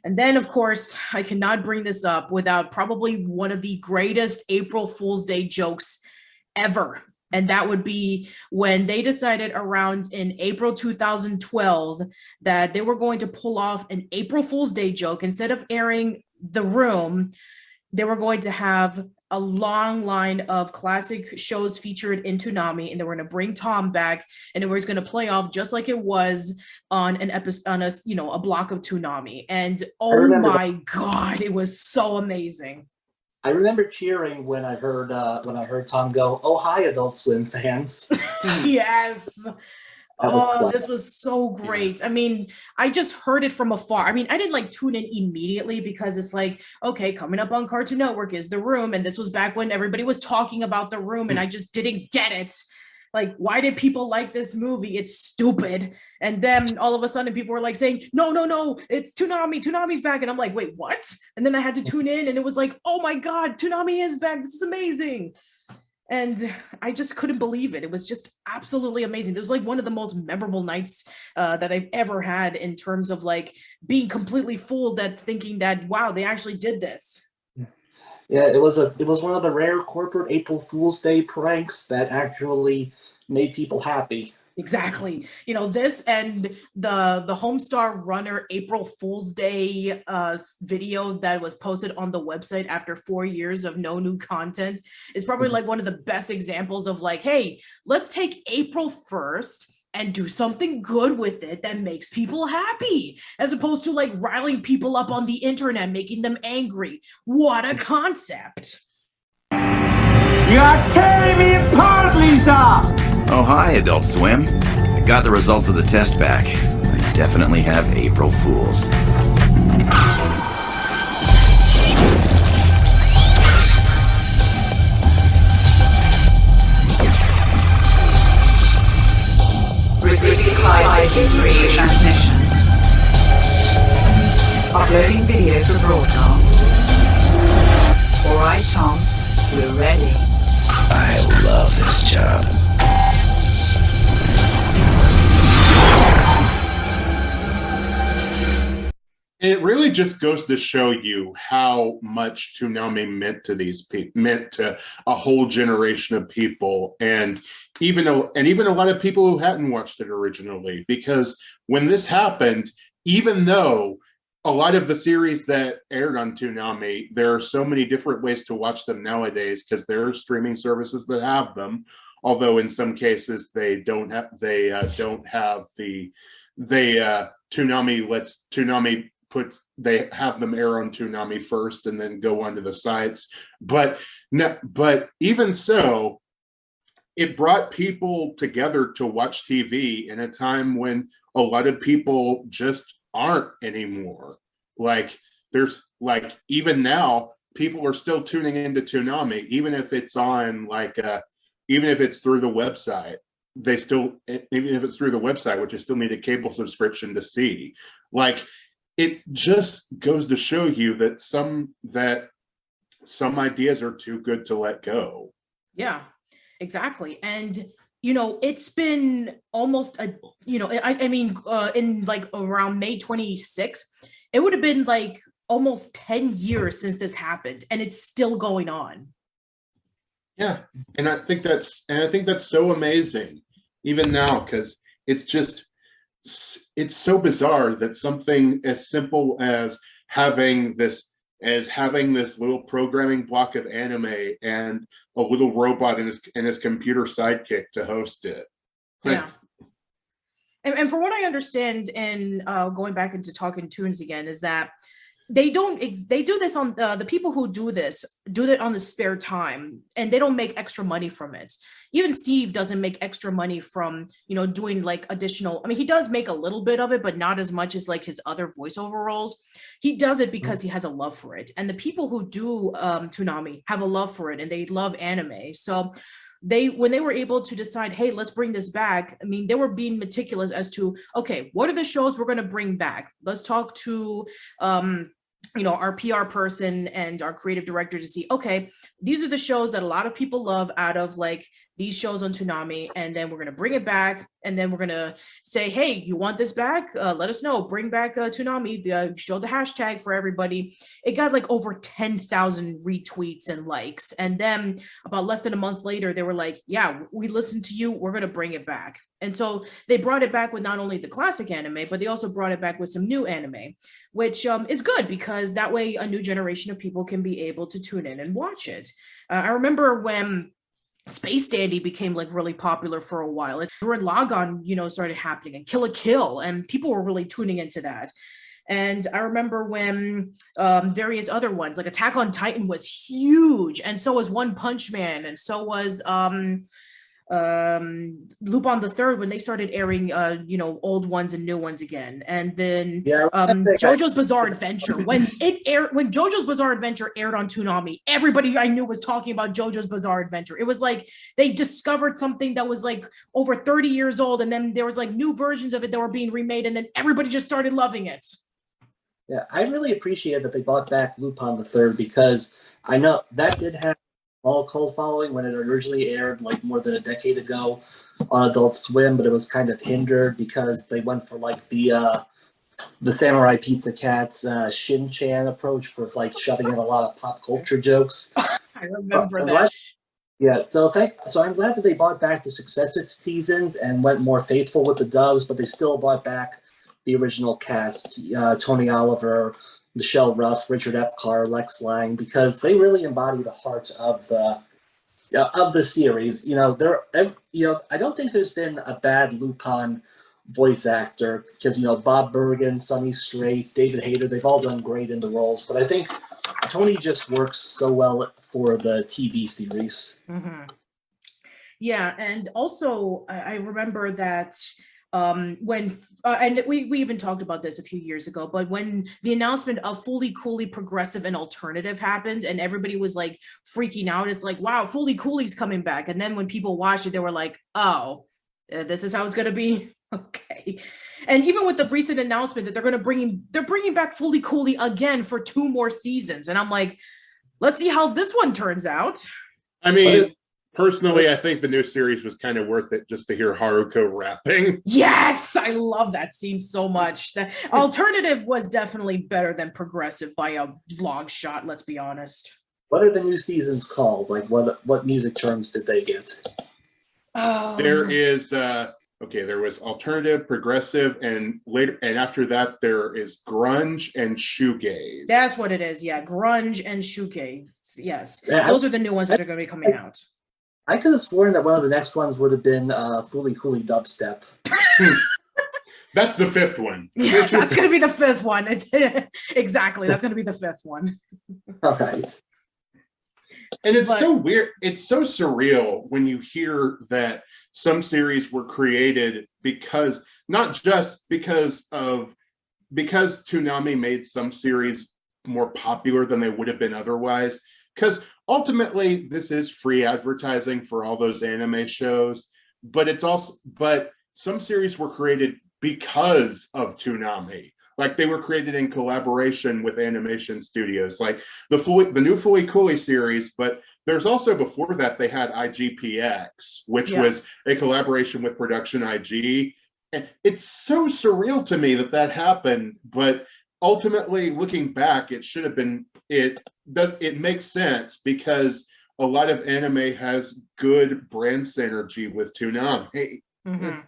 And then, of course, I cannot bring this up without probably one of the greatest April Fool's Day jokes ever. And that would be when they decided around in April 2012 that they were going to pull off an April Fool's Day joke. Instead of airing The Room, they were going to have a long line of classic shows featured in Toonami, and they were going to bring Tom back, and it was going to play off just like it was on an episode, on a, you know, a block of Toonami. And oh my God, it was so amazing. I remember cheering when I heard Tom go, "Oh, hi, Adult Swim fans." Yes. This was so great. Yeah. I mean, I just heard it from afar. I mean, I didn't like tune in immediately because it's like, okay, coming up on Cartoon Network is The Room. And this was back when everybody was talking about The Room, and I just didn't get it. Like, why did people like this movie? It's stupid. And then all of a sudden people were like saying, no, it's Toonami. Toonami's back. And I'm like, wait, what? And then I had to tune in and it was like, oh my God, Toonami is back. This is amazing. And I just couldn't believe it. It was just absolutely amazing. It was like one of the most memorable nights that I've ever had in terms of like being completely fooled that thinking that, wow, they actually did this. Yeah, it was one of the rare corporate April Fool's Day pranks that actually made people happy. Exactly. You know, this and the Homestar Runner April Fool's Day video that was posted on the website after 4 years of no new content is probably like one of the best examples of like, hey, let's take April 1st and do something good with it that makes people happy, as opposed to like riling people up on the internet, making them angry. What a concept. You are tearing me apart, Lisa! Oh, hi, Adult Swim. I got the results of the test back. I definitely have April Fools. Receiving high Q3 transmission. Uploading video for broadcast. Alright, Tom, we're ready. I love this job. It really just goes to show you how much Toonami meant to these people, meant to a whole generation of people, and even a lot of people who hadn't watched it originally. Because when this happened, even though a lot of the series that aired on Toonami, there are so many different ways to watch them nowadays because there are streaming services that have them. Although in some cases they don't have Toonami they have them air on Toonami first and then go onto the sites. But even so, it brought people together to watch TV in a time when a lot of people just aren't anymore. Like there's like, even now people are still tuning into Toonami, even if it's on even if it's through the website. Even if it's through the website, which you still need a cable subscription to see. Like, it just goes to show you that some ideas are too good to let go. Yeah, exactly. And you know, it's been almost in like around May 26th, it would have been like almost 10 years since this happened, and it's still going on. Yeah, and I think that's so amazing, even now, because it's so bizarre that something as simple as having this little programming block of anime and a little robot and his computer sidekick to host it. Yeah. And for what I understand, and going back into talking tunes again, is that they do this on the people who do that on the spare time, and they don't make extra money from it. Even Steve doesn't make extra money from, you know, doing like additional. I mean, he does make a little bit of it, but not as much as like his other voiceover roles. He does it because he has a love for it, and the people who do Toonami have a love for it, and they love anime. So when they were able to decide, hey, let's bring this back, I mean, they were being meticulous as to, okay, what are the shows we're going to bring back? Let's talk to our PR person and our creative director to see, okay, these are the shows that a lot of people love out of like these shows on Toonami, and then we're going to bring it back, and then we're going to say, hey, you want this back? Let us know. Bring back Toonami. Show the hashtag for everybody. It got like over 10,000 retweets and likes, and then about less than a month later, they were like, yeah, we listened to you. We're going to bring it back. And so they brought it back with not only the classic anime, but they also brought it back with some new anime, which is good because that way a new generation of people can be able to tune in and watch it. I remember when Space Dandy became like really popular for a while. During Logon, started happening, and Kill la Kill, and people were really tuning into that. And I remember when various other ones, like Attack on Titan was huge, and so was One Punch Man, and so was Lupin the Third when they started airing old ones and new ones again. And then Yeah, JoJo's Bizarre Adventure, when JoJo's Bizarre Adventure aired on Toonami, everybody I knew was talking about JoJo's Bizarre Adventure. It was like they discovered something that was like over 30 years old, and then there was like new versions of it that were being remade, and then everybody just started loving it. Yeah, I really appreciate that they brought back Lupin the Third, because I know that did have all cult following when it originally aired like more than a decade ago on Adult Swim, but it was kind of hindered because they went for like the Samurai Pizza Cat's Shin-chan approach for like shoving in a lot of pop culture jokes. I remember that. Yeah, so I'm glad that they brought back the successive seasons and went more faithful with the dubs, but they still brought back the original cast, Tony Oliver, Michelle Ruff, Richard Epcar, Lex Lang, because they really embody the heart of the series. I don't think there's been a bad Lupin voice actor, because Bob Bergen, Sonny Strait, David Hayter, they've all done great in the roles, but I think Tony just works so well for the TV series. Mm-hmm. Yeah, and also I remember that when and we even talked about this a few years ago, but when the announcement of Fully Cooley Progressive and Alternative happened and everybody was like freaking out, it's like, wow, Fully Cooley's coming back. And then when people watched it, they were like, oh, this is how it's going to be. Okay. And even with the recent announcement that they're bringing back Fully Cooley again for 2 more seasons. And I'm like, let's see how this one turns out. I mean, personally, I think the new series was kind of worth it just to hear Haruko rapping. Yes, I love that scene so much. The Alternative was definitely better than Progressive by a long shot, let's be honest. What are the new seasons called? Like, what music terms did they get? There is there was Alternative, Progressive, and after that there is Grunge and Shoegaze. That's what it is, yeah. Grunge and Shoegaze. Yes. Yeah, those are the new ones that are going to be coming out. I could have sworn that one of the next ones would have been Fully Cooley Dubstep. That's the 5th one. Yes, that's going to be the 5th one. Exactly, that's going to be the 5th one. All right. And it's so weird. It's so surreal when you hear that some series were created because Toonami made some series more popular than they would have been otherwise. Because ultimately, this is free advertising for all those anime shows, but some series were created because of Toonami. Like they were created in collaboration with animation studios, like the new Fully Cooley series. But there's also before that they had IGPX, which was a collaboration with Production IG. And it's so surreal to me that happened. But ultimately, looking back, it should have been. It makes sense because a lot of anime has good brand synergy with Toonami. Mm-hmm.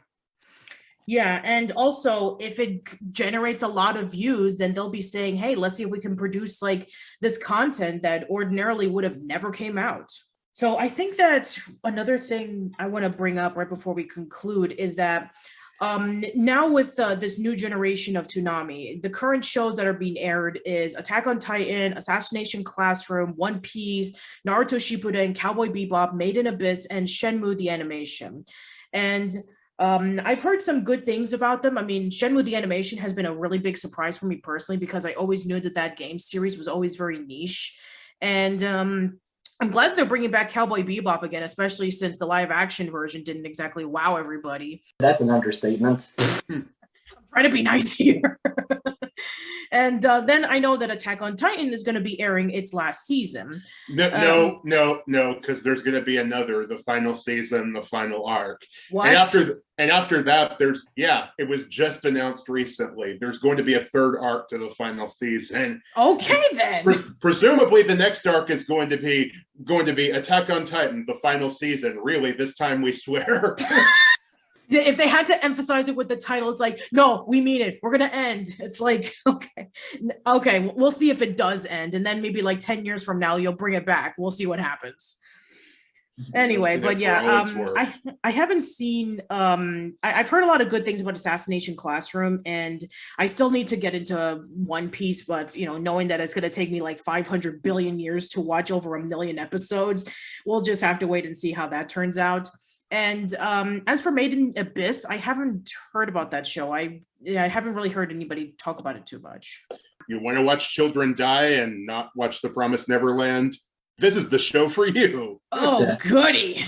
Yeah, and also if it generates a lot of views, then they'll be saying, hey, let's see if we can produce like this content that ordinarily would have never came out. So I think that another thing I want to bring up right before we conclude is that now with this new generation of Toonami, the current shows that are being aired is Attack on Titan, Assassination Classroom, One Piece, Naruto Shippuden, Cowboy Bebop, Made in Abyss, and Shenmue the Animation. And I've heard some good things about them. I mean, Shenmue the Animation has been a really big surprise for me personally because I always knew that game series was always very niche. And I'm glad they're bringing back Cowboy Bebop again, especially since the live action version didn't exactly wow everybody. That's an understatement. I'm trying to be nice here. And then I know that Attack on Titan is going to be airing its last season. No, because there's going to be the final season, the final arc. What? And after that, it was just announced recently. There's going to be a 3rd arc to the final season. Okay, then. Presumably, the next arc is going to be Attack on Titan, the final season. Really, this time we swear. If they had to emphasize it with the title, it's like, no, we mean it. We're going to end. It's like, okay, we'll see if it does end. And then maybe like 10 years from now, you'll bring it back. We'll see what happens. Anyway, but yeah, I haven't seen, I've heard a lot of good things about Assassination Classroom, and I still need to get into One Piece, but knowing that it's going to take me like 500 billion years to watch over 1 million episodes, we'll just have to wait and see how that turns out. And as for Made in Abyss, I haven't heard about that show. I haven't really heard anybody talk about it too much. You want to watch children die and not watch The Promised Neverland? This is the show for you. Oh, goody.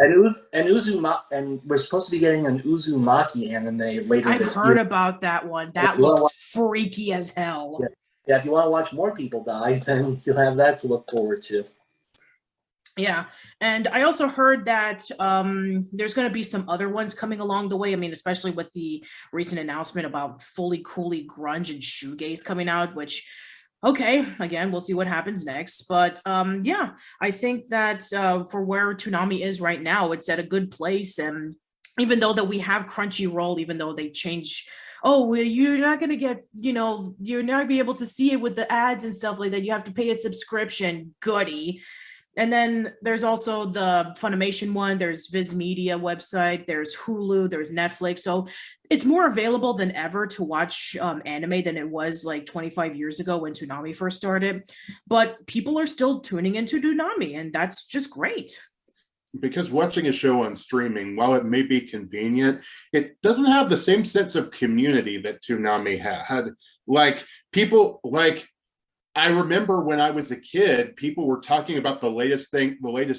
And we're supposed to be getting an Uzumaki anime later I've this year. heard about that one. That looks freaky as hell. Yeah, if you want to watch more people die, then you'll have that to look forward to. Yeah, and I also heard that there's going to be some other ones coming along the way. I mean, especially with the recent announcement about Fully Coolly Grunge and Shoegaze coming out, which, okay, again, we'll see what happens next. But yeah, I think that for where Toonami is right now, it's at a good place. And even though that we have Crunchyroll, even though they change, oh, well, you're not going to get, you're not going to be able to see it with the ads and stuff like that. You have to pay a subscription. Goody. And then there's also the Funimation one, there's Viz Media website, there's Hulu, there's Netflix. So it's more available than ever to watch anime than it was like 25 years ago when Toonami first started. But people are still tuning into Toonami, and that's just great. Because watching a show on streaming, while it may be convenient, it doesn't have the same sense of community that Toonami had. Like, people, like, I remember when I was a kid, people were talking about the latest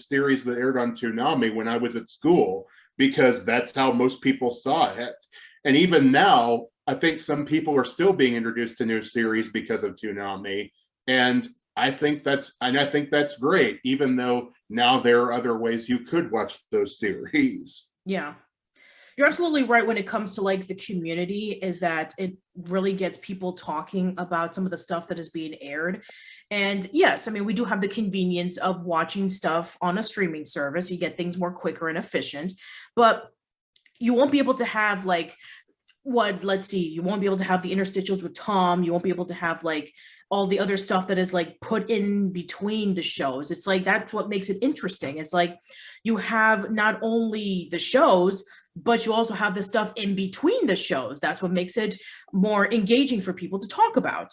series that aired on Toonami when I was at school, because that's how most people saw it. And even now, I think some people are still being introduced to new series because of Toonami. And I think that's great, even though now there are other ways you could watch those series. Yeah. You're absolutely right when it comes to like the community, is that it really gets people talking about some of the stuff that is being aired. And yes, I mean, we do have the convenience of watching stuff on a streaming service. You get things more quicker and efficient, but you won't be able to have like you won't be able to have the interstitials with T.O.M. You won't be able to have like all the other stuff that is like put in between the shows. It's like, that's what makes it interesting. It's like you have not only the shows, but you also have the stuff in between the shows. That's what makes it more engaging for people to talk about.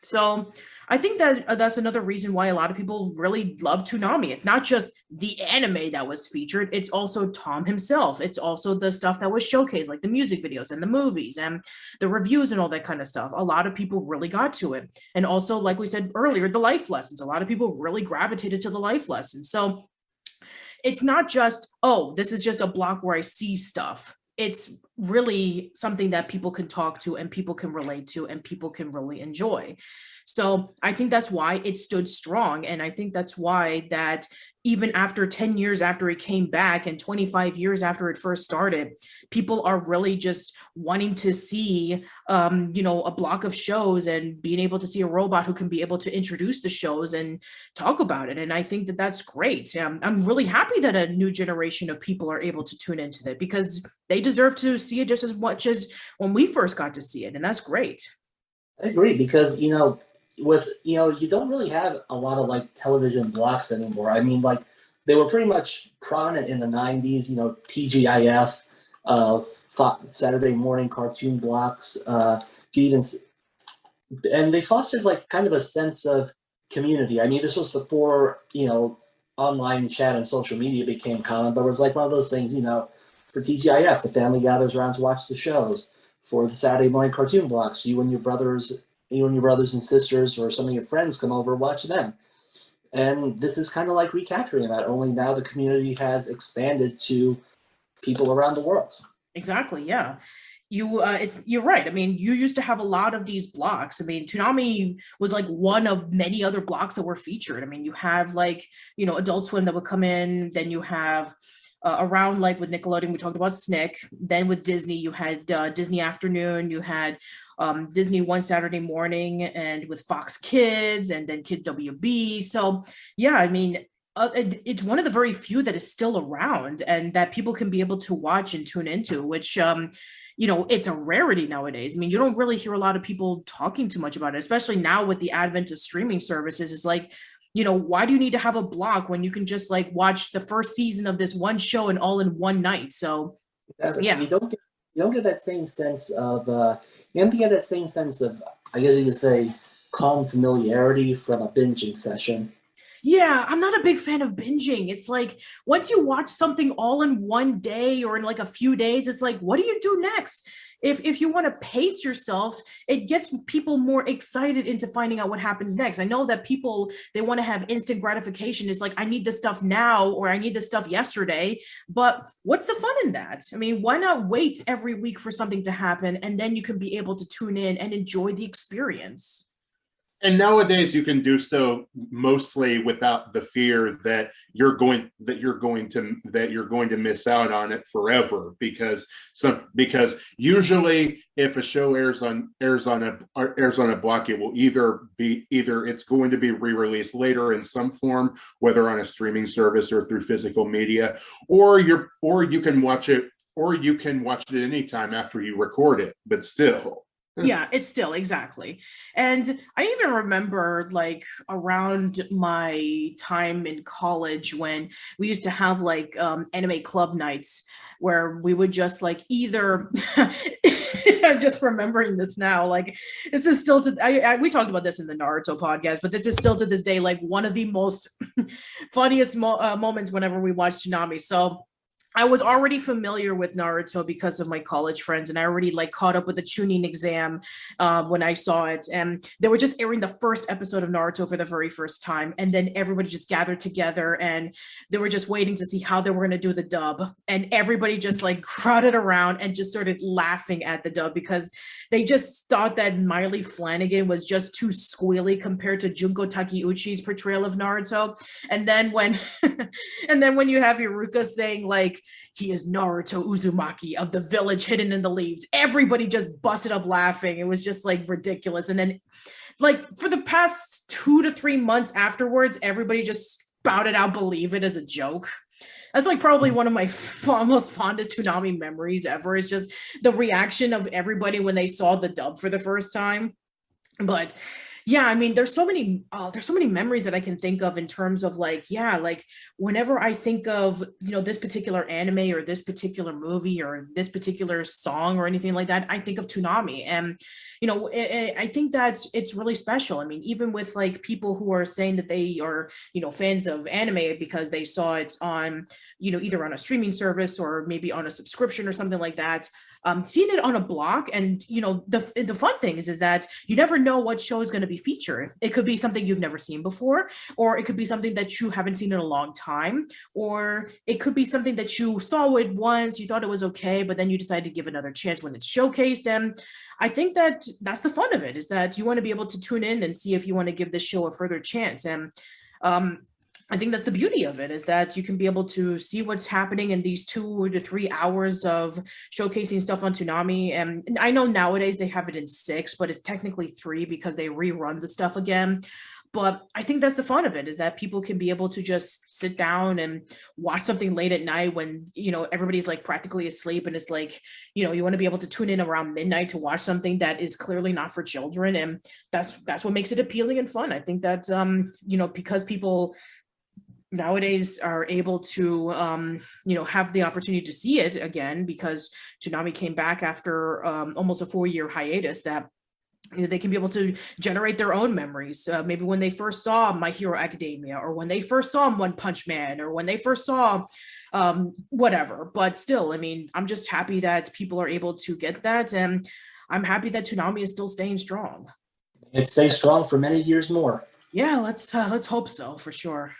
So I think that that's another reason why a lot of people really love Toonami. It's not just the anime that was featured, it's also T.O.M himself. It's also the stuff that was showcased, like the music videos and the movies and the reviews and all that kind of stuff. A lot of people really got to it. And also, like we said earlier, the life lessons. A lot of people really gravitated to the life lessons. So it's not just, oh, this is just a block where I see stuff. It's really something that people can talk to and people can relate to and people can really enjoy. So I think that's why it stood strong. And I think that's why that even after 10 years after it came back and 25 years after it first started, people are really just wanting to see, a block of shows and being able to see a robot who can be able to introduce the shows and talk about it. And I think that that's great. I'm really happy that a new generation of people are able to tune into it, because they deserve to see it just as much as when we first got to see it. And that's great. I agree, because, you don't really have a lot of like television blocks anymore. I mean, like, they were pretty much prominent in the 90s, TGIF, Saturday morning cartoon blocks, and they fostered like kind of a sense of community. I mean, this was before, online chat and social media became common, but it was like one of those things, for TGIF, the family gathers around to watch the shows. For the Saturday morning cartoon blocks, you and your brothers and sisters or some of your friends come over and watch them. And this is kind of like recapturing that, only now the community has expanded to people around the world. Exactly, yeah. You're right. I mean, you used to have a lot of these blocks. I mean, Toonami was like one of many other blocks that were featured. I mean, you have like, Adult Swim that would come in, then you have around like with Nickelodeon, we talked about SNCC. Then with Disney, you had Disney Afternoon, you had Disney One Saturday Morning, and with Fox Kids, and then Kid WB. So yeah, I mean, it's one of the very few that is still around and that people can be able to watch and tune into, which it's a rarity nowadays. I mean, you don't really hear a lot of people talking too much about it, especially now with the advent of streaming services. It's like, why do you need to have a block when you can just like watch the first season of this one show and all in one night? So yeah, you don't get that same sense of you don't get that same sense of, I guess you could say, calm familiarity from a binging session. Yeah, I'm not a big fan of binging. It's like once you watch something all in one day or in like a few days, it's like, what do you do next? If you want to pace yourself, it gets people more excited into finding out what happens next. I know that people they want to have instant gratification. It's like I need this stuff now or I need this stuff yesterday. But what's the fun in that? I mean, why not wait every week for something to happen and then you can be able to tune in and enjoy the experience? And nowadays you can do so mostly without the fear that you're going to miss out on it forever, because usually if a show airs on a block, it will either it's going to be re-released later in some form, whether on a streaming service or through physical media, or you can watch it anytime after you record it, but still. Yeah, it's still exactly. And I even remember like around my time in college when we used to have like anime club nights where we would just like either I'm just remembering this now. Like this is still we talked about this in the Naruto podcast, but this is still to this day like one of the most funniest moments whenever we watch Toonami. So I was already familiar with Naruto because of my college friends, and I already like caught up with the tuning exam when I saw it. And they were just airing the first episode of Naruto for the very first time, and then everybody just gathered together, and they were just waiting to see how they were going to do the dub. And everybody just like crowded around and just started laughing at the dub because they just thought that Miley Flanagan was just too squealy compared to Junko Takeuchi's portrayal of Naruto. And then when you have Iruka saying like, he is Naruto Uzumaki of the village hidden in the leaves, everybody just busted up laughing. It was just like ridiculous. And then like for the past 2 to 3 months afterwards, everybody just spouted out believe it as a joke. That's like probably one of my most fondest Toonami memories ever, is just the reaction of everybody when they saw the dub for the first time. But yeah, I mean, there's so many memories that I can think of in terms of like, yeah, like whenever I think of, this particular anime or this particular movie or this particular song or anything like that, I think of Toonami. And, I think that it's really special. I mean, even with like people who are saying that they are, fans of anime because they saw it on, either on a streaming service or maybe on a subscription or something like that. Seeing it on a block, and the fun thing is that you never know what show is going to be featured. It could be something you've never seen before, or it could be something that you haven't seen in a long time, or it could be something that you saw it once, you thought it was okay, but then you decided to give another chance when it's showcased. And I think that that's the fun of it, is that you want to be able to tune in and see if you want to give this show a further chance. And I think that's the beauty of it, is that you can be able to see what's happening in these 2 to 3 hours of showcasing stuff on Toonami. And I know nowadays they have it in 6, but it's technically 3 because they rerun the stuff again. But I think that's the fun of it, is that people can be able to just sit down and watch something late at night when, everybody's like practically asleep. And it's like, you want to be able to tune in around midnight to watch something that is clearly not for children. And that's what makes it appealing and fun. I think that, because people nowadays are able to have the opportunity to see it again, because Toonami came back after almost a 4-year hiatus, that they can be able to generate their own memories. Maybe when they first saw My Hero Academia, or when they first saw One Punch Man, or when they first saw whatever. But still, I mean, I'm just happy that people are able to get that, and I'm happy that Toonami is still staying strong. It stays strong for many years more. Yeah, let's hope so, for sure.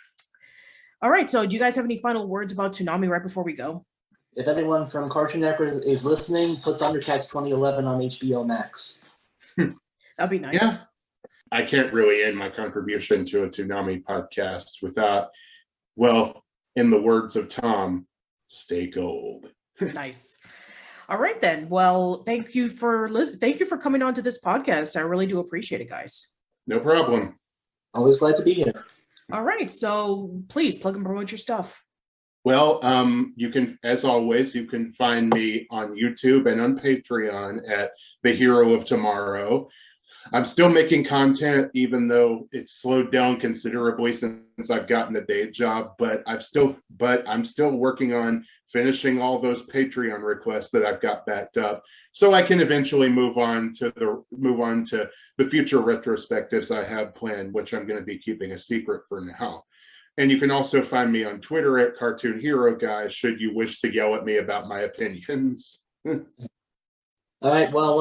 All right, so do you guys have any final words about Toonami right before we go? If anyone from Cartoon Network is listening, put Thundercats 2011 on HBO Max. That'd be nice. Yeah. I can't really end my contribution to a Toonami podcast without, well, in the words of Tom, stay gold. Nice. All right, then. Well, thank you for coming on to this podcast. I really do appreciate it, guys. No problem. Always glad to be here. All right, so please plug and promote your stuff. Well, you can, as always, you can find me on YouTube and on Patreon at The Hero of Tomorrow. I'm still making content, even though it's slowed down considerably since I've gotten a day job, but I'm still working on finishing all those Patreon requests that I've got backed up, so I can eventually move on to the future retrospectives I have planned, which I'm going to be keeping a secret for now. And you can also find me on Twitter at Cartoon Hero Guy, should you wish to yell at me about my opinions. All right, well,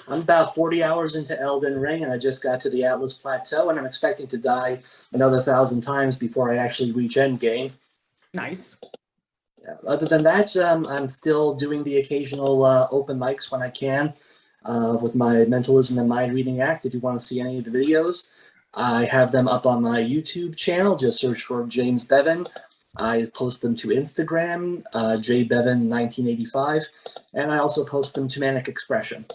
I'm about 40 hours into Elden Ring, and I just got to the Atlas Plateau, and I'm expecting to die another 1,000 times before I actually reach endgame. Nice. Yeah, other than that, I'm still doing the occasional open mics when I can with my Mentalism and Mind Reading Act. If you want to see any of the videos, I have them up on my YouTube channel. Just search for James Bevan. I post them to Instagram, jbevan1985, and I also post them to Manic Expression.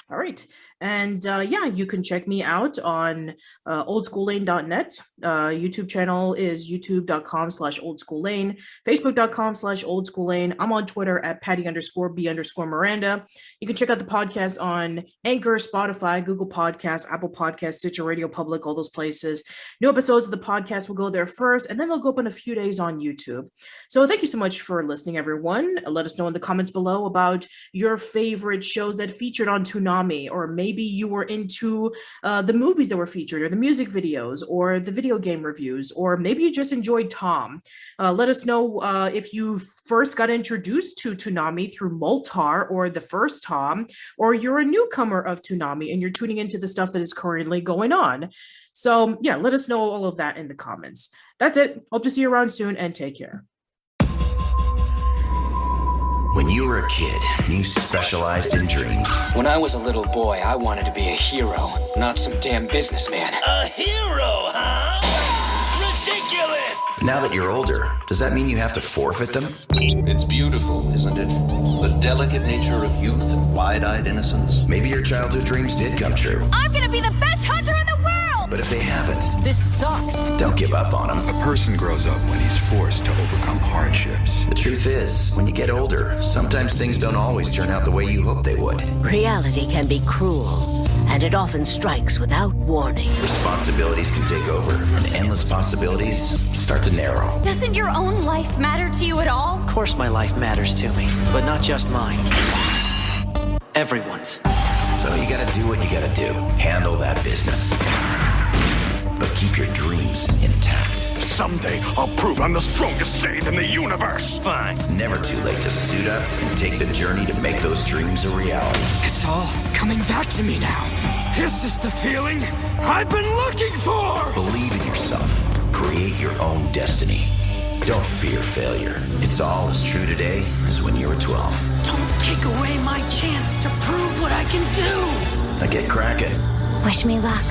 All right. And yeah, you can check me out on oldschoollane.net. YouTube channel is youtube.com/oldschoollane, facebook.com/oldschoollane. I'm on Twitter at Patty_B_Miranda. You can check out the podcast on Anchor, Spotify, Google Podcasts, Apple Podcasts, Stitcher Radio Public, all those places. New episodes of the podcast will go there first, and then they'll go up in a few days on YouTube. So thank you so much for listening, everyone. Let us know in the comments below about your favorite shows that featured on Toonami, or maybe you were into the movies that were featured, or the music videos, or the video game reviews, or maybe you just enjoyed T.O.M. Let us know if you first got introduced to Toonami through Moltar or the first T.O.M, or you're a newcomer of Toonami and you're tuning into the stuff that is currently going on. So yeah, let us know all of that in the comments. That's it. Hope to see you around soon, and take care. When you were a kid, you specialized in dreams. When I was a little boy, I wanted to be a hero, not some damn businessman. A hero, huh? Ridiculous! Now that you're older, does that mean you have to forfeit them? It's beautiful, isn't it? The delicate nature of youth and wide-eyed innocence. Maybe your childhood dreams did come true. I'm gonna be the best hunter in the world! But if they haven't, this sucks. Don't give up on them. A person grows up when he's forced to overcome hardships. The truth is, when you get older, sometimes things don't always turn out the way you hope they would. Reality can be cruel, and it often strikes without warning. Responsibilities can take over, and endless possibilities start to narrow. Doesn't your own life matter to you at all? Of course my life matters to me, but not just mine. Everyone's. So you gotta do what you gotta do. Handle that business. But keep your dreams intact. Someday, I'll prove I'm the strongest Saiyan in the universe. Fine. It's never too late to suit up and take the journey to make those dreams a reality. It's all coming back to me now. This is the feeling I've been looking for! Believe in yourself. Create your own destiny. Don't fear failure. It's all as true today as when you were 12. Don't take away my chance to prove what I can do! Now get cracking. Wish me luck.